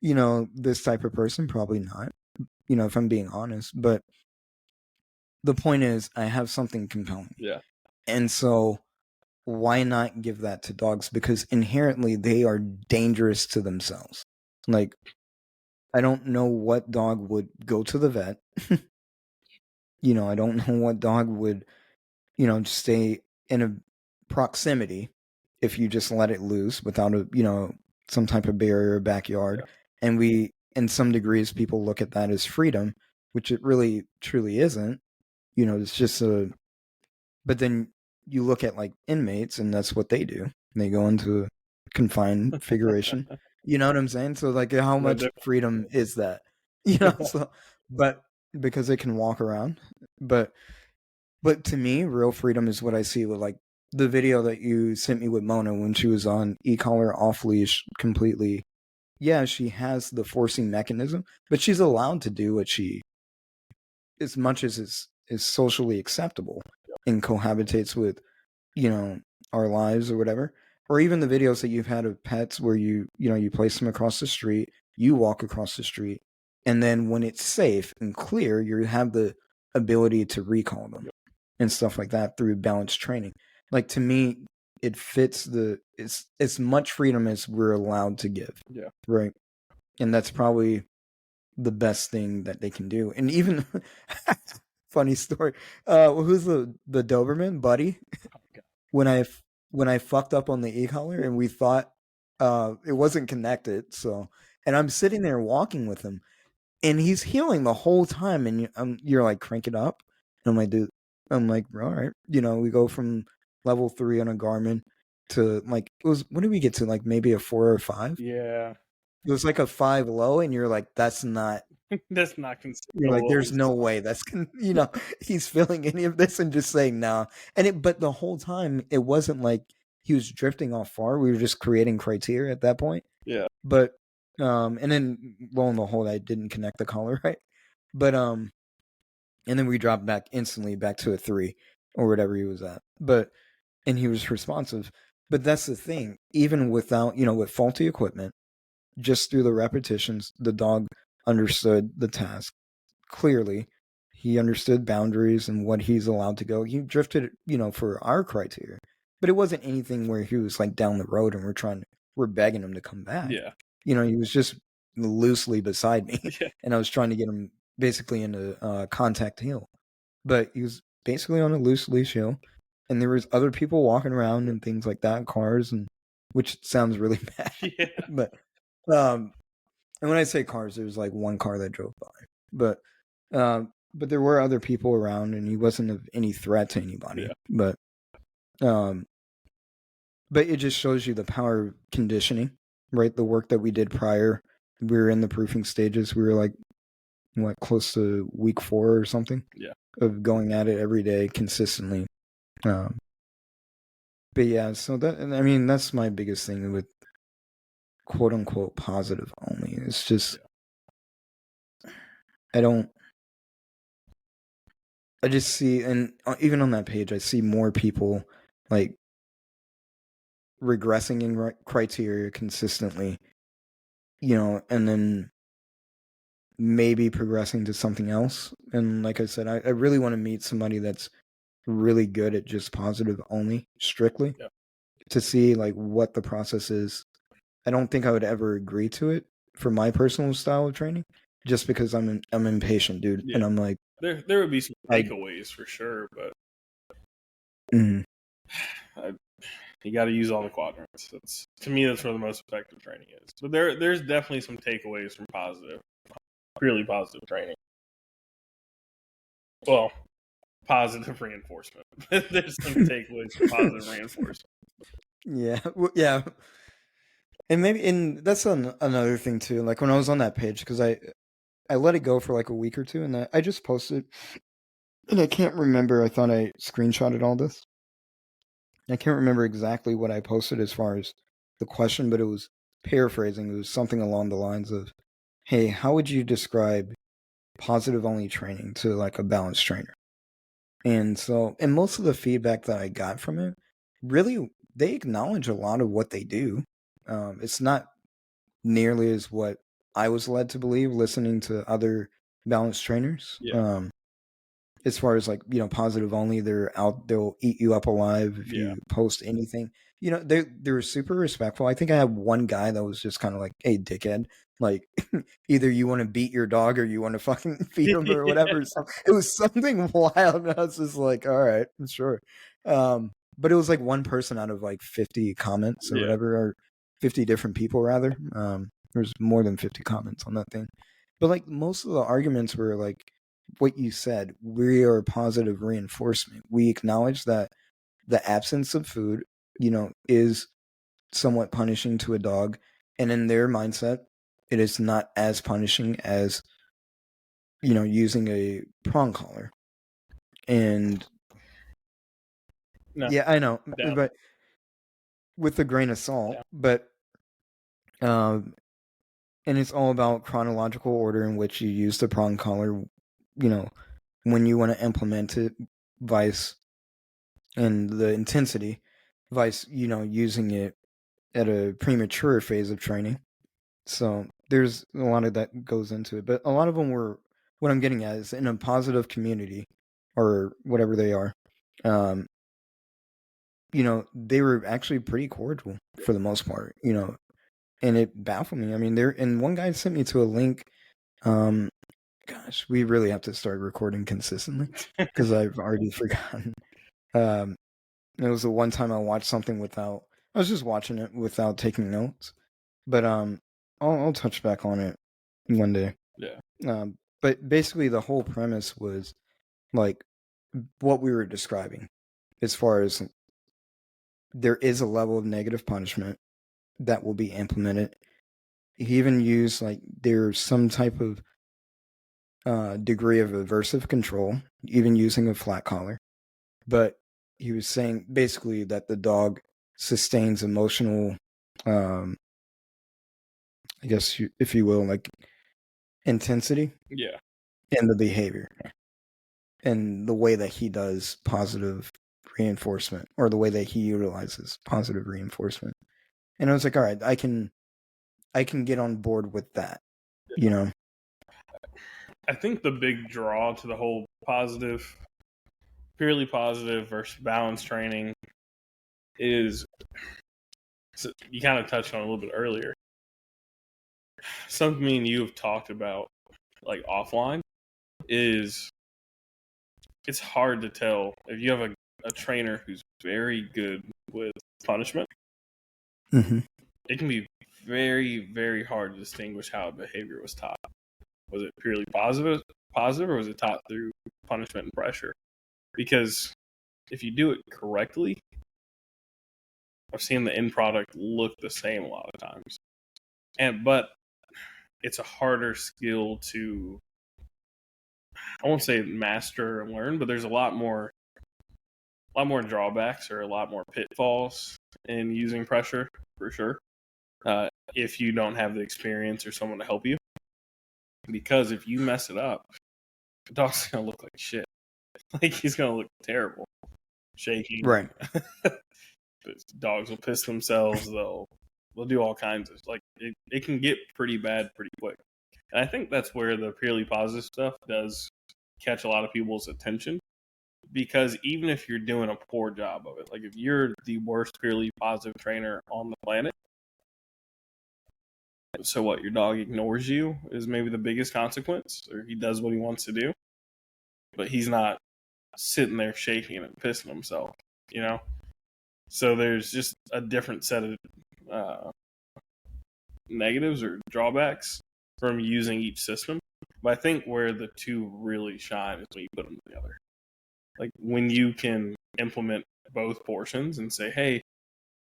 this type of person? Probably not, if I'm being honest. But the point is, I have something compelling. Yeah. And so why not give that to dogs? Because inherently they are dangerous to themselves. Like, I don't know what dog would go to the vet. I don't know what dog would, stay in a proximity if you just let it loose without some type of barrier or backyard. Yeah. And in some degrees, people look at that as freedom, which it really truly isn't. It's just but then you look at like inmates, and that's what they do. They go into a confined configuration. You know what I'm saying? So like, how much freedom is that? So, but because they can walk around, but to me, real freedom is what I see with like the video that you sent me with Mona when she was on e-collar off leash completely. Yeah, she has the forcing mechanism, but she's allowed to do what as much as is socially acceptable and cohabitates with, our lives or whatever. Or even the videos that you've had of pets where you place them across the street, you walk across the street, and then when it's safe and clear, you have the ability to recall them and stuff like that through balanced training. Like, to me, it fits it's as much freedom as we're allowed to give. Yeah. Right. And that's probably the best thing that they can do. And even funny story. Who's the Doberman, Buddy? When I fucked up on the e-collar and we thought it wasn't connected, and I'm sitting there walking with him, and he's healing the whole time, and you're like, crank it up. And I'm like, dude, all right. We go from level 3 on a Garmin to like, what did we get to? Like maybe a 4 or 5? Yeah. It was like a 5 low, and you're like, that's not. That's not considered. You're like, there's no way that's he's feeling any of this and just saying no. But the whole time it wasn't like he was drifting off far. We were just creating criteria at that point. Yeah. But and then lo and behold, I didn't connect the collar right. But and then we dropped back instantly back to a 3 or whatever he was at. And he was responsive. But that's the thing. Even without, with faulty equipment, just through the repetitions, the dog understood the task clearly. He understood boundaries and what he's allowed to go. He drifted, for our criteria, but it wasn't anything where he was like down the road and we're begging him to come back. Yeah. He was just loosely beside me, and I was trying to get him basically into contact heel, but he was basically on a loose leash heel, and there was other people walking around and things like that, cars, and which sounds really bad. Yeah. But and when I say cars, there was like one car that drove by, but there were other people around, and he wasn't of any threat to anybody. Yeah. But it just shows you the power of conditioning, right? The work that we did prior, we were in the proofing stages. We were like, close to week 4 or something. Yeah. Of going at it every day consistently. But yeah, so that's my biggest thing with quote unquote positive only. It's just, I just see, and even on that page, I see more people like regressing in criteria consistently, and then maybe progressing to something else. And like I said, I really want to meet somebody that's really good at just positive only strictly Yeah. to see like what the process is. I don't think I would ever agree to it for my personal style of training, just because I'm impatient, dude, Yeah. and I'm like, There would be some I takeaways for sure, but mm, you got to use all the quadrants. That's, to me, that's where the most effective training is. But there's definitely some takeaways from purely positive training. Well, positive reinforcement. There's some takeaways from positive reinforcement. yeah, yeah, and that's another thing too. Like when I was on that page, because I let it go for like a week or two, and I just posted, and I can't remember. I thought I screenshotted all this. I can't remember exactly what I posted as far as the question, but it was paraphrasing. It was something along the lines of, "Hey, how would you describe positive only training to like a balanced trainer?" And so, and most of the feedback that I got from it, really, they acknowledge a lot of what they do. It's not nearly as what I was led to believe listening to other balanced trainers. Yeah. As far as like, positive only, they'll eat you up alive if Yeah. you post anything. They're super respectful. I think I had one guy that was just kind of like, "Hey, dickhead, like either you want to beat your dog or you want to fucking feed him or whatever." So it was something wild, and I was just like, "All right, sure." But it was like one person out of like 50 comments or Yeah. whatever, or 50 different people rather. There's more than 50 comments on that thing, but like most of the arguments were like what you said. We are positive reinforcement. We acknowledge that the absence of food, is somewhat punishing to a dog, and in their mindset, it is not as punishing as using a prong collar. And No. yeah, I know, Definitely. but with a grain of salt. Yeah. But and it's all about chronological order in which you use the prong collar. When you want to implement it, vice and the intensity, vice using it at a premature phase of training. So there's a lot of that goes into it, but a lot of them were, what I'm getting at is in a positive community or whatever they are. They were actually pretty cordial for the most part. And it baffled me. I mean, and one guy sent me to a link. Gosh, we really have to start recording consistently because I've already forgotten. It was the one time I watched something without. I was just watching it without taking notes, but I'll touch back on it one day. Yeah. But basically, the whole premise was like what we were describing, as far as there is a level of negative punishment that will be implemented. He even used like there's some type of degree of aversive control, even using a flat collar. But he was saying basically that the dog sustains emotional, I guess if you will, like intensity Yeah. in the behavior and the way that he does positive reinforcement, or the way that he utilizes positive reinforcement. And I was like, all right, I can get on board with that. I think the big draw to the whole purely positive versus balanced training is, so you kind of touched on it a little bit earlier. Something me and you have talked about, like offline, is it's hard to tell if you have a trainer who's very good with punishment. Mm-hmm. It can be very, very hard to distinguish how a behavior was taught. Was it purely positive, or was it taught through punishment and pressure? Because if you do it correctly, I've seen the end product look the same a lot of times. But it's a harder skill to, I won't say master and learn, but there's a lot more drawbacks or a lot more pitfalls in using pressure for sure. If you don't have the experience or someone to help you, because if you mess it up, the dog's gonna look like shit. Like he's gonna look terrible, shaking. Right. Dogs will piss themselves. They'll do all kinds of, like, it can get pretty bad pretty quick. And I think that's where the purely positive stuff does catch a lot of people's attention, because even if you're doing a poor job of it, like if you're the worst purely positive trainer on the planet, so what, your dog ignores you is maybe the biggest consequence, or he does what he wants to do, but he's not sitting there shaking and pissing himself, you know? So there's just a different set of uh, negatives or drawbacks from using each system. But I think where the two really shine is when you put them together. Like when you can implement both portions and say, hey,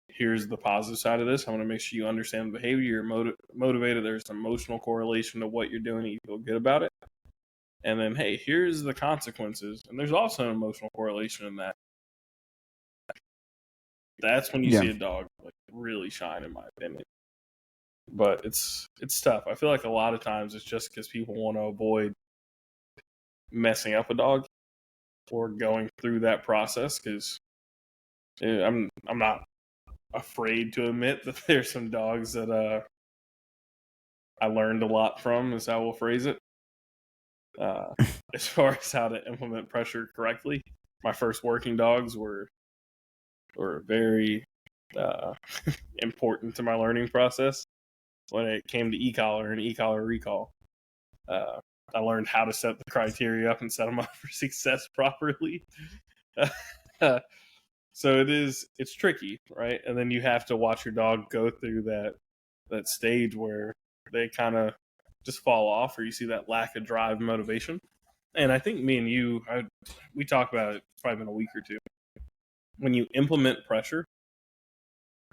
here's the positive side of this. I want to make sure you understand the behavior. You're motivated. There's an emotional correlation to what you're doing and you feel good about it. And then, hey, here's the consequences. And there's also an emotional correlation in that. That's when you see a dog like really shine, in my opinion. But it's tough. I feel like a lot of times it's just because people want to avoid messing up a dog or going through that process. Because I'm not afraid to admit that there's some dogs that I learned a lot from, is how we'll phrase it. As far as how to implement pressure correctly, my first working dogs were very important to my learning process. When it came to e-collar and e-collar recall, I learned how to set the criteria up and set them up for success properly. So it's tricky, right? And then you have to watch your dog go through that stage where they kind of just fall off, or you see that lack of drive and motivation. And I think me and you, we talked about it. It's probably been a week or two. When you implement pressure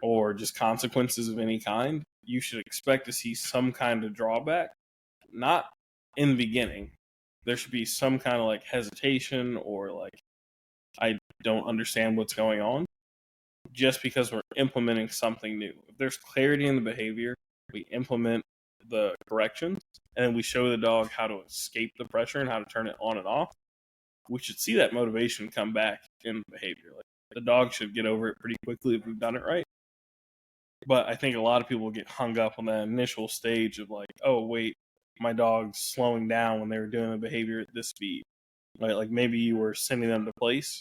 or just consequences of any kind, you should expect to see some kind of drawback. Not in the beginning. There should be some kind of like hesitation or like, I don't understand what's going on, just because we're implementing something new. If there's clarity in the behavior, we implement the corrections, and then we show the dog how to escape the pressure and how to turn it on and off. We should see that motivation come back in the behavior. Like the dog should get over it pretty quickly if we've done it right. But I think a lot of people get hung up on that initial stage of like, oh wait, my dog's slowing down when they were doing the behavior at this speed. Right? Like maybe you were sending them to place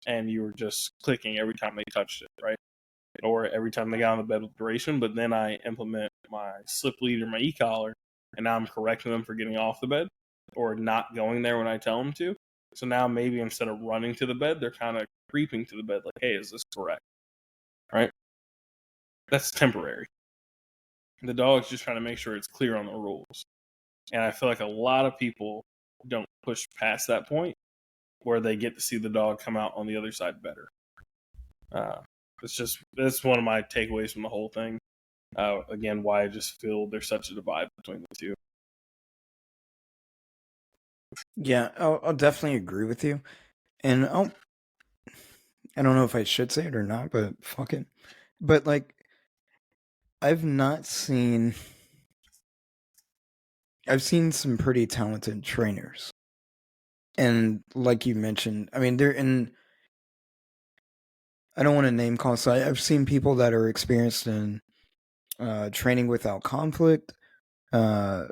and you were just clicking every time they touched it, right? Or every time they got on the bed with duration, but then I implement my slip lead or my e-collar, and now I'm correcting them for getting off the bed or not going there when I tell them to. So now maybe instead of running to the bed, they're kind of creeping to the bed like, hey, is this correct? Right? That's temporary. The dog's just trying to make sure it's clear on the rules. And I feel like a lot of people don't push past that point where they get to see the dog come out on the other side better. That's one of my takeaways from the whole thing. Again, why I just feel there's such a divide between the two. Yeah, I'll definitely agree with you. And I don't know if I should say it or not, but fuck it. But like, I've seen some pretty talented trainers. And like you mentioned, I mean, they're in, I don't want to name call, so I've seen people that are experienced in training without conflict, Nepo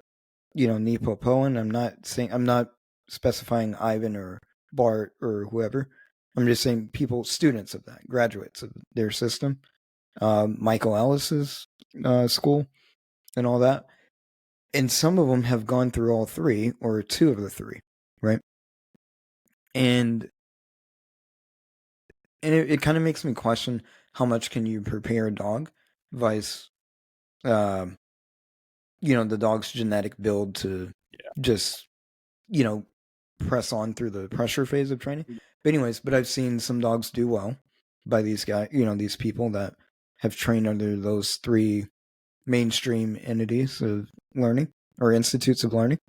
Poen. I'm not specifying Ivan or Bart or whoever. I'm just saying students of that, graduates of their system. Michael Ellis's school and all that. And some of them have gone through all three or two of the three, right? And it kind of makes me question how much can you prepare a dog, vice, the dog's genetic build to just, press on through the pressure phase of training. But I've seen some dogs do well by these guys, these people that have trained under those three mainstream entities of learning or institutes of learning.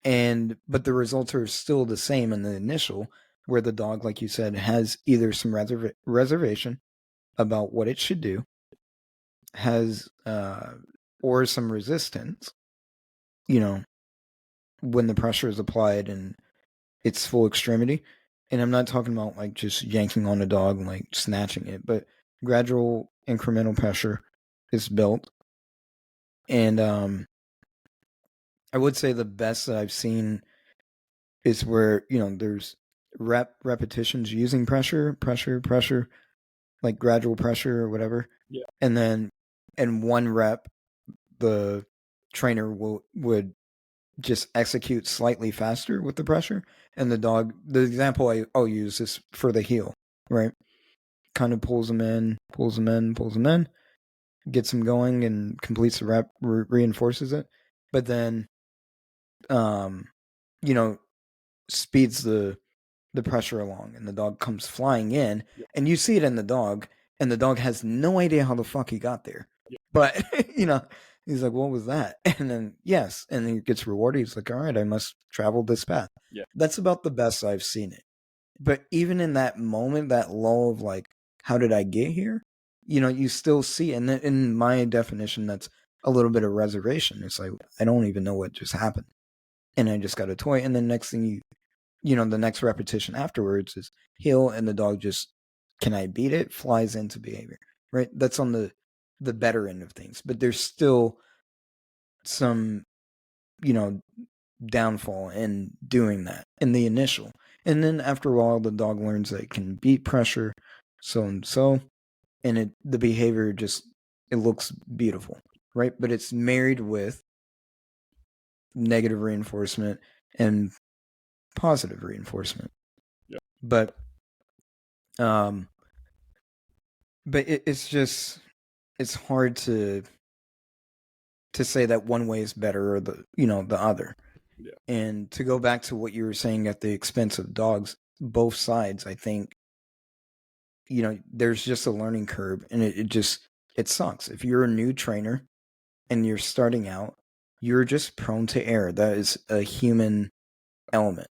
But the results are still the same in the initial, where the dog, like you said, has either some reservation about what it should do, has or some resistance, when the pressure is applied and its full extremity. And I'm not talking about like just yanking on a dog and like snatching it, but gradual incremental pressure is built. And I would say the best that I've seen is where, there's repetitions using pressure, like gradual pressure or whatever. Yeah. And then in one rep, the trainer would just execute slightly faster with the pressure. And the example I'll use is for the heel, right? Kind of pulls them in, gets them going and completes the rep, reinforces it. But then, you know, speeds the pressure along, and the dog comes flying in, and you see it in the dog, and the dog has no idea how the fuck he got there. But he's like, "What was that?" And then and then he gets rewarded. He's like, "All right, I must travel this path." Yeah. That's about the best I've seen it. But even in that moment, that lull of like, "How did I get here?" You still see, and in my definition, that's a little bit of reservation. It's like, I don't even know what just happened, and I just got a toy, and then next thing the next repetition afterwards is heel, and the dog just, can I beat it? Flies into behavior, right? That's on the better end of things, but there's still some, downfall in doing that in the initial. And then after a while, the dog learns that it can beat pressure, so and so, and the behavior it looks beautiful, right? But it's married with negative reinforcement and positive reinforcement. Yeah. But it's hard to say that one way is better or the other. Yeah. And to go back to what you were saying at the expense of dogs, both sides, I think, there's just a learning curve, and it sucks. If you're a new trainer and you're starting out, you're just prone to error. That is a human element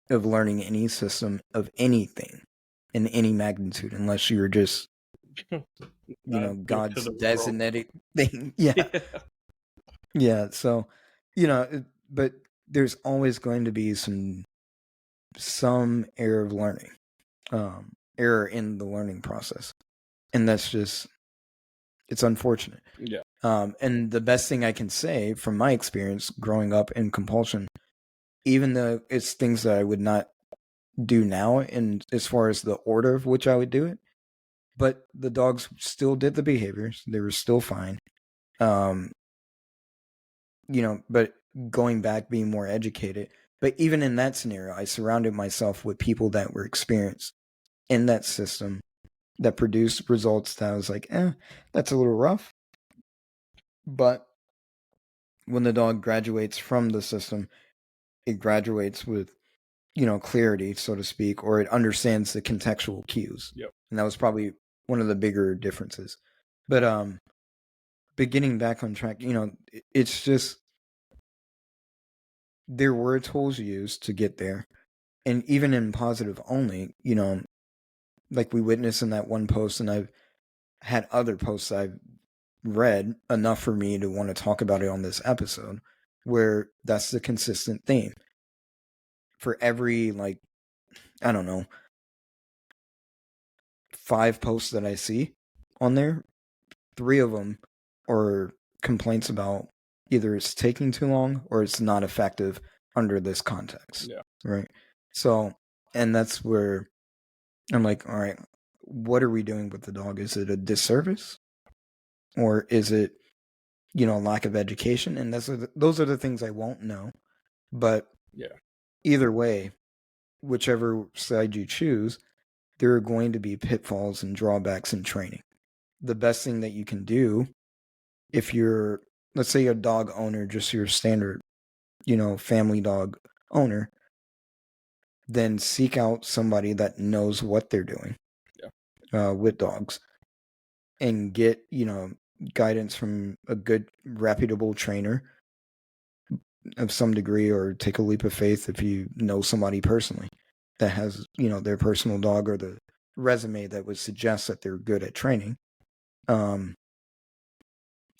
of learning any system of anything in any magnitude, unless you're just God's designated thing. Yeah. So, but there's always going to be some error of learning, error in the learning process, and that's it's unfortunate. Yeah. And the best thing I can say from my experience growing up in compulsion, even though it's things that I would not do now, and as far as the order of which I would do it, but the dogs still did the behaviors; they were still fine. But going back, being more educated. But even in that scenario, I surrounded myself with people that were experienced in that system, that produced results that I was like, that's a little rough. But when the dog graduates from the system, it graduates with, clarity, so to speak, or it understands the contextual cues. Yep. And that was probably one of the bigger differences. But getting back on track, it's just, there were tools used to get there. And even in positive only, like we witnessed in that one post, and I've had other posts I've read enough for me to want to talk about it on this episode, where that's the consistent theme. For every, I don't know, 5 posts that I see on there, 3 of them are complaints about either it's taking too long or it's not effective under this context. Yeah. Right. So, and that's where I'm like, all right, what are we doing with the dog? Is it a disservice, or is it, lack of education? And those are the things I won't know. But either way, whichever side you choose, there are going to be pitfalls and drawbacks in training. The best thing that you can do, if you're, let's say, a dog owner, just your standard, family dog owner, then seek out somebody that knows what they're doing with dogs, and get, guidance from a good, reputable trainer of some degree, or take a leap of faith if you know somebody personally that has, their personal dog or the resume that would suggest that they're good at training. However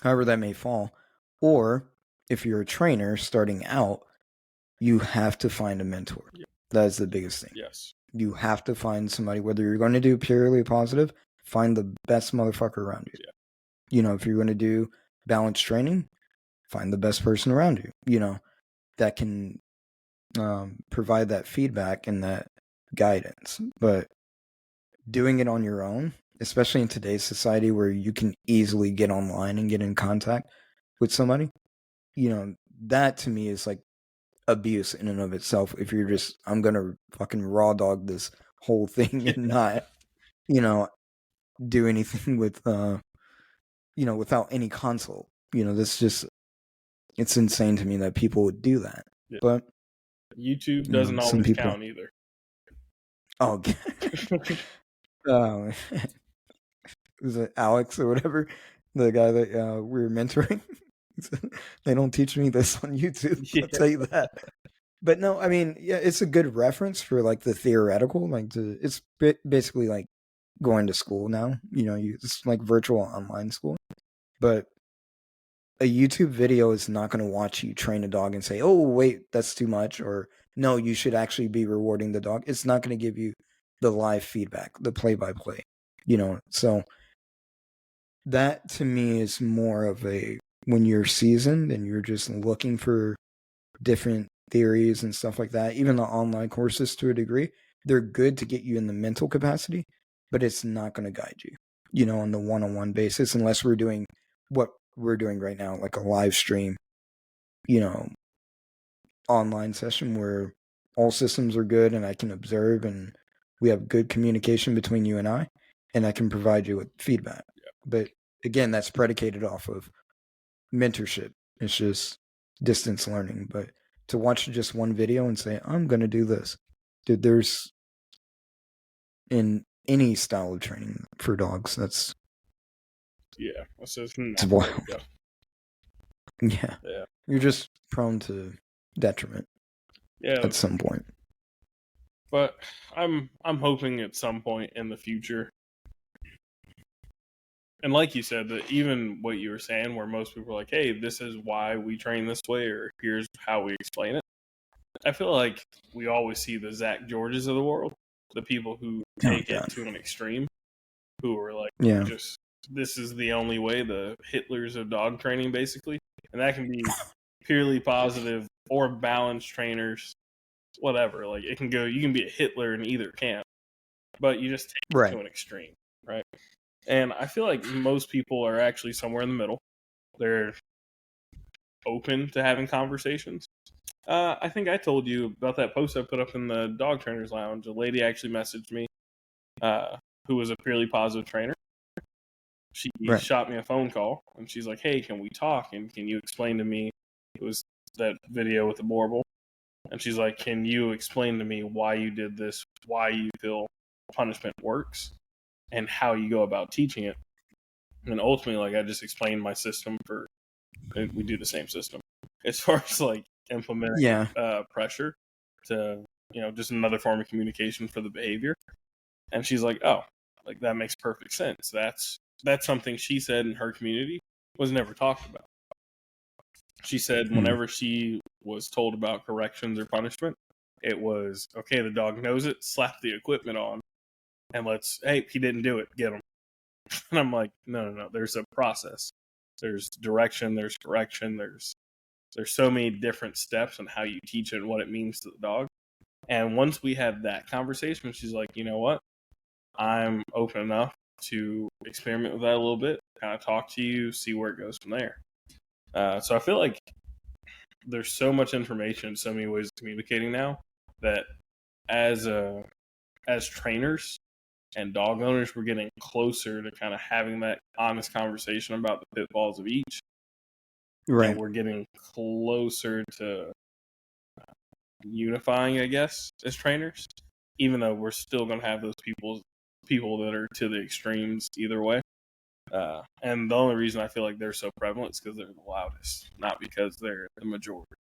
that may fall. Or if you're a trainer starting out, you have to find a mentor. That is the biggest thing. Yes. You have to find somebody, whether you're going to do purely positive, find the best motherfucker around you. If you're going to do balanced training, find the best person around you, that can provide that feedback and that guidance, but doing it on your own, especially in today's society where you can easily get online and get in contact with somebody, that to me is like abuse in and of itself. If you're just, I'm gonna fucking raw dog this whole thing and not, do anything with, without any consult. This just, it's insane to me that people would do that. Yeah. But YouTube doesn't some always people count either. Oh, um, was it Alex or whatever, the guy that we were mentoring? They don't teach me this on YouTube. Yeah. I'll tell you that. But no, I mean, yeah, it's a good reference for like the theoretical. It's basically like going to school now. It's like virtual online school. But a YouTube video is not going to watch you train a dog and say, "Oh, wait, that's too much," or "No, you should actually be rewarding the dog." It's not going to give you the live feedback, the play-by-play. So that to me is more of a, when you're seasoned and you're just looking for different theories and stuff like that. Even the online courses, to a degree, they're good to get you in the mental capacity, but it's not going to guide you, on the one-on-one basis, unless we're doing what we're doing right now, like a live stream, online session where all systems are good and I can observe and we have good communication between you and I can provide you with feedback. Yeah. But again, that's predicated off of mentorship. It's just distance learning. But to watch just one video and say, I'm going to do this, dude, there's, in any style of training for dogs, that's it's wild. Yeah. You're just prone to detriment at some point. But I'm hoping at some point in the future, and like you said, that even what you were saying, where most people are like, "Hey, this is why we train this way," or "Here's how we explain it." I feel like we always see the Zach Georges of the world, the people who take it to an extreme, who are like, just, this is the only way, the Hitlers of dog training, basically. And that can be purely positive or balanced trainers, whatever. Like, it can go, you can be a Hitler in either camp, but you just take it to an extreme, right? And I feel like most people are actually somewhere in the middle. They're open to having conversations. I think I told you about that post I put up in the Dog Trainers Lounge. A lady actually messaged me, who was a purely positive trainer. She shot me a phone call, and she's like, "Hey, can we talk? And can you explain to me?" It was that video with the Borble, and she's like, "Can you explain to me why you did this? Why you feel punishment works, and how you go about teaching it?" And ultimately, like, I just explained my system for. We do the same system as far as like implementing pressure to, just another form of communication for the behavior. And she's like, "Oh, like that makes perfect sense. That's something," she said, in her community was never talked about. She said whenever she was told about corrections or punishment, it was, okay, the dog knows it, slap the equipment on, and hey, he didn't do it, get him. And I'm like, no, there's a process. There's direction, there's correction, there's so many different steps on how you teach it and what it means to the dog. And once we had that conversation, she's like, "You know what? I'm open enough to experiment with that a little bit, kind of talk to you, see where it goes from there." So I feel like there's so much information, so many ways of communicating now, that as trainers and dog owners, we're getting closer to kind of having that honest conversation about the pitfalls of each. Right. And we're getting closer to unifying, I guess, as trainers, even though we're still going to have those people that are to the extremes either way. And the only reason I feel like they're so prevalent is because they're the loudest, not because they're the majority.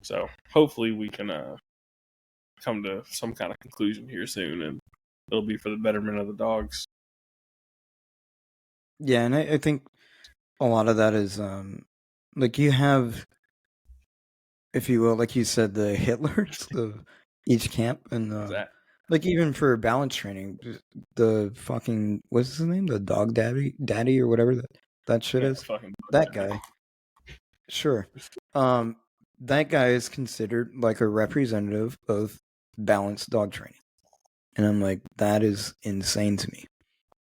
So hopefully we can come to some kind of conclusion here soon, and it'll be for the betterment of the dogs. Yeah, and I think a lot of that is like you have, if you will, like you said, the Hitlers of each camp, and like even for balance training, the fucking, what's his name, the dog daddy or whatever that shit is, that guy. Sure, that guy is considered like a representative of balanced dog training. And I'm like, that is insane to me.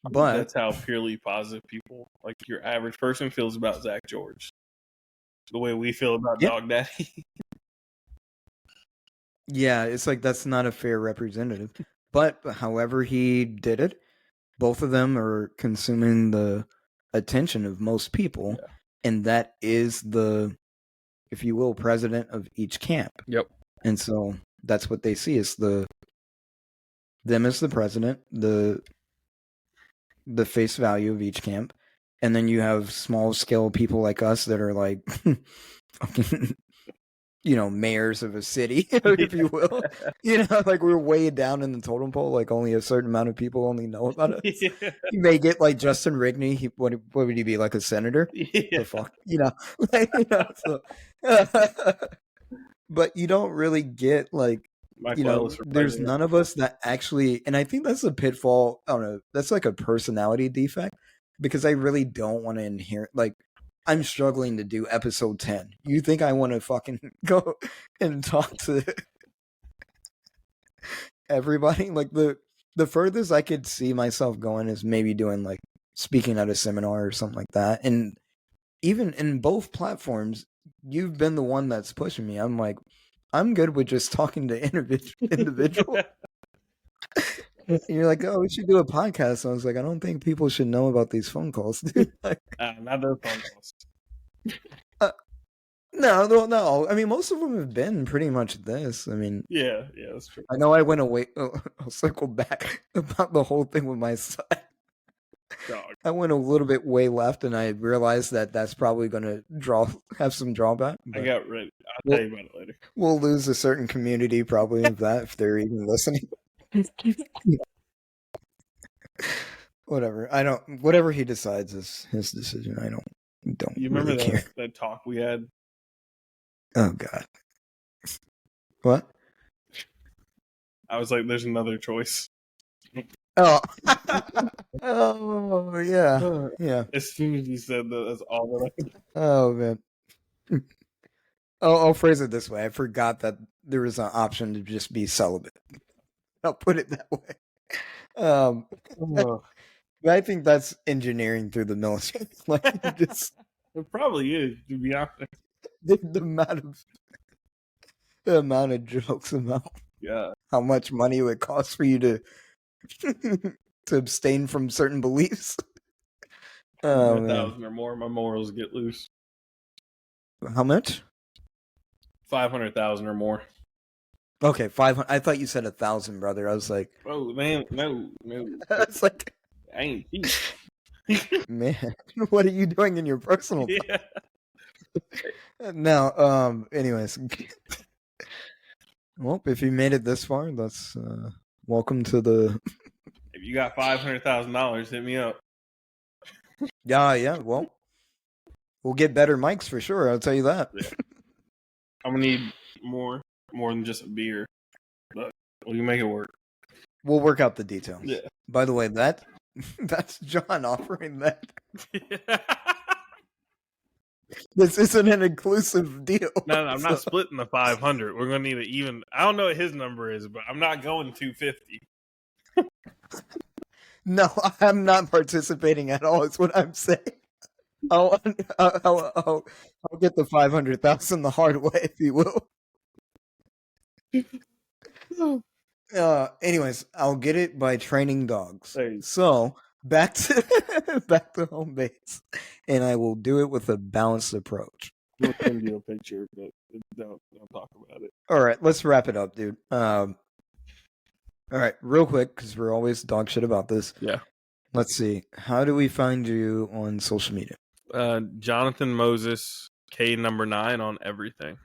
I think But that's how purely positive people, like your average person, feels about Zach George. The way we feel about Yeah. Dog Daddy. yeah, it's like that's not a fair representative. But however he did it, both of them are consuming the attention of most people. Yeah. And that is the, if you will, president of each camp. Yep. And so that's what they see is them as the president, the face value of each camp. And then you have small scale people like us that are like mayors of a city, if you will. Like we're way down in the totem pole, like only a certain amount of people only know about us. Yeah. You may get like Justin Rigney, what would he be, like a senator? Yeah. The fuck? So, but you don't really get like, there's none of us that actually, and I think that's a pitfall. I don't know, that's like a personality defect, because I really don't want to inherit, like, I'm struggling to do episode 10. You think I want to fucking go and talk to everybody? Like the furthest I could see myself going is maybe doing like speaking at a seminar or something like that. And even in both platforms, you've been the one that's pushing me. I'm like, I'm good with just talking to individual. And you're like, oh, we should do a podcast. And I was like, I don't think people should know about these phone calls, dude. Like, not those phone calls. No. I mean, most of them have been pretty much this. I mean, yeah, that's true. I know I went away. I'll circle back about the whole thing with my son. Dog. I went a little bit way left, and I realized that that's probably going to have some drawback. I got ready. I'll tell you about it later. We'll lose a certain community probably of that if they're even listening. Whatever. I don't. Whatever he decides is his decision. I don't. You remember really care. that talk we had? Oh God. What? I was like, "There's another choice." Oh. Oh yeah. Yeah. As soon as you said that, that's all that Oh man. I'll phrase it this way. I forgot that there was an option to just be celibate. I'll put it that way. But I think that's engineering through the military. Like just it probably is, to be honest. the amount of jokes about how much money it would cost for you to abstain from certain beliefs. 1,000 or more, my morals get loose. How much? 500,000 or more. Okay, 500. I thought you said 1,000, brother. I was like, oh man, no. I was like, I ain't cheap. Man, what are you doing in your personal yeah. Now, anyways. Well, if you made it this far, that's welcome to the If you got $500,000, hit me up. Yeah, well. We'll get better mics for sure, I'll tell you that. Yeah. I'm gonna need more than just a beer. But we can make it work. We'll work out the details. Yeah. By the way, that's John offering that. This isn't an inclusive deal. No, I'm not splitting the 500. We're gonna need it even. I don't know what his number is, but I'm not going 250. No, I'm not participating at all. Is what I'm saying. I'll get the 500,000 the hard way, if you will. Anyways, I'll get it by training dogs. So back to home base, and I will do it with a balanced approach. We'll send you a picture, but don't talk about it. All right, let's wrap it up, dude. All right, real quick, because we're always dog shit about this. Yeah. Let's see. How do we find you on social media? Jonathan Moses, K9 on everything.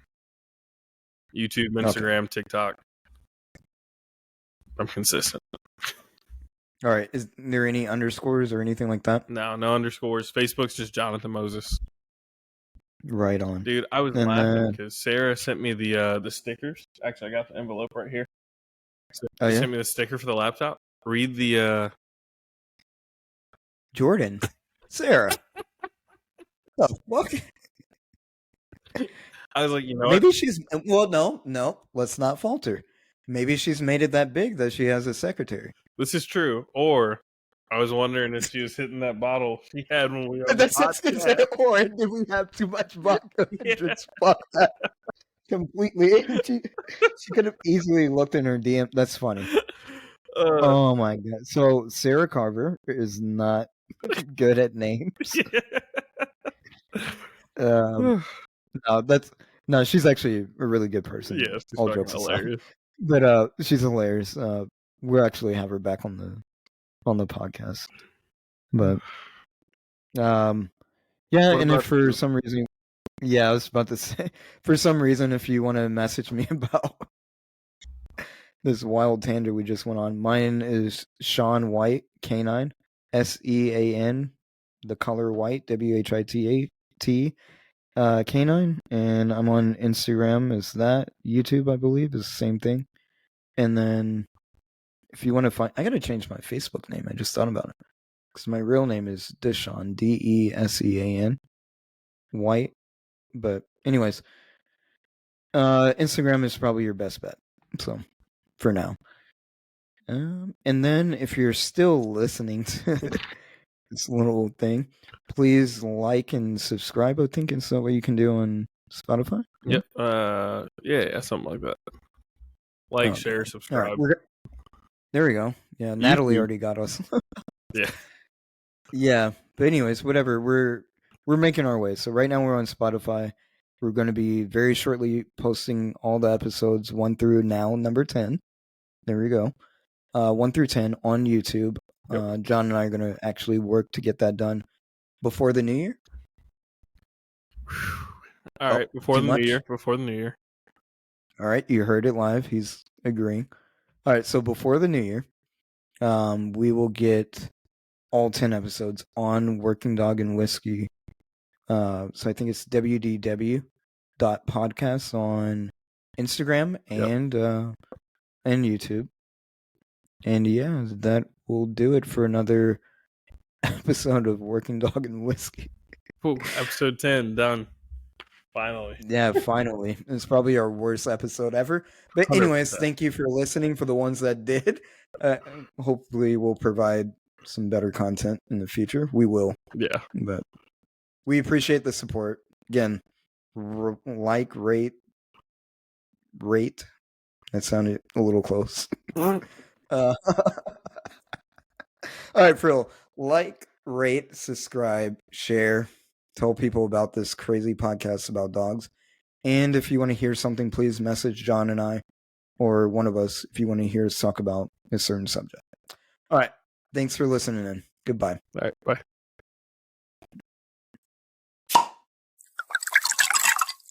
YouTube, Instagram, TikTok. I'm consistent. All right. Is there any underscores or anything like that? No underscores. Facebook's just Jonathan Moses. Right on. Dude, I was laughing because Sarah sent me the stickers. Actually, I got the envelope right here. So she sent me the sticker for the laptop. Read the Jordan. Sarah. The fuck? I was like, maybe she's no, let's not falter. Maybe she's made it that big that she has a secretary. This is true. Or I was wondering if she was hitting that bottle she had when we were on the That's podcast. or did we have too much vodka? Yeah. Just fuck that completely. She could have easily looked in her DM. That's funny. Oh my god! So Sarah Carver is not good at names. No, she's actually a really good person. Yeah, she's all fucking jokes aside. hilarious. But she's hilarious. We'll actually have her back on the podcast. But yeah, What and if about for you? some reason, yeah, I was about to say, for some reason, if you want to message me about this wild tangent we just went on, mine is Sean White K9, SEAN, the color white, WHITAT. K9, and I'm on Instagram as that. YouTube, I believe, is the same thing. And then if you want to find, I gotta change my Facebook name. I just thought about it because my real name is Desean, DESEAN, White. But anyways, Instagram is probably your best bet. So for now, and then if you're still listening to this little thing, please like and subscribe. I think it's what you can do on Spotify. Yep. Yeah, something like that. Like, share, All subscribe. right, there we go. Yeah, Natalie already got us. Yeah. Yeah, but anyways, whatever. We're making our way. So right now we're on Spotify. We're going to be very shortly posting all the episodes 1 through now number 10. There we go. 1 through 10 on YouTube. Yep. John and I are going to actually work to get that done before the new year. All right, before too the much? new year. Before the new year. All right, you heard it live. He's agreeing. All right, so before the new year, we will get all 10 episodes on Working Dog and Whiskey. So I think it's wdw.podcast on Instagram and YouTube. And yeah, that will do it for another episode of Working Dog and Whiskey. Ooh, episode 10 done. Finally. Yeah, finally. It's probably our worst episode ever. But anyways, 100%. thank you for listening for the ones that did. Hopefully we'll provide some better content in the future. We will. Yeah. But we appreciate the support. Again, like, rate. That sounded a little close. All right, Frill. Like, rate, subscribe, share, tell people about this crazy podcast about dogs. And if you want to hear something, please message John and I or one of us if you want to hear us talk about a certain subject. All right. Thanks for listening in. Goodbye. All right, bye.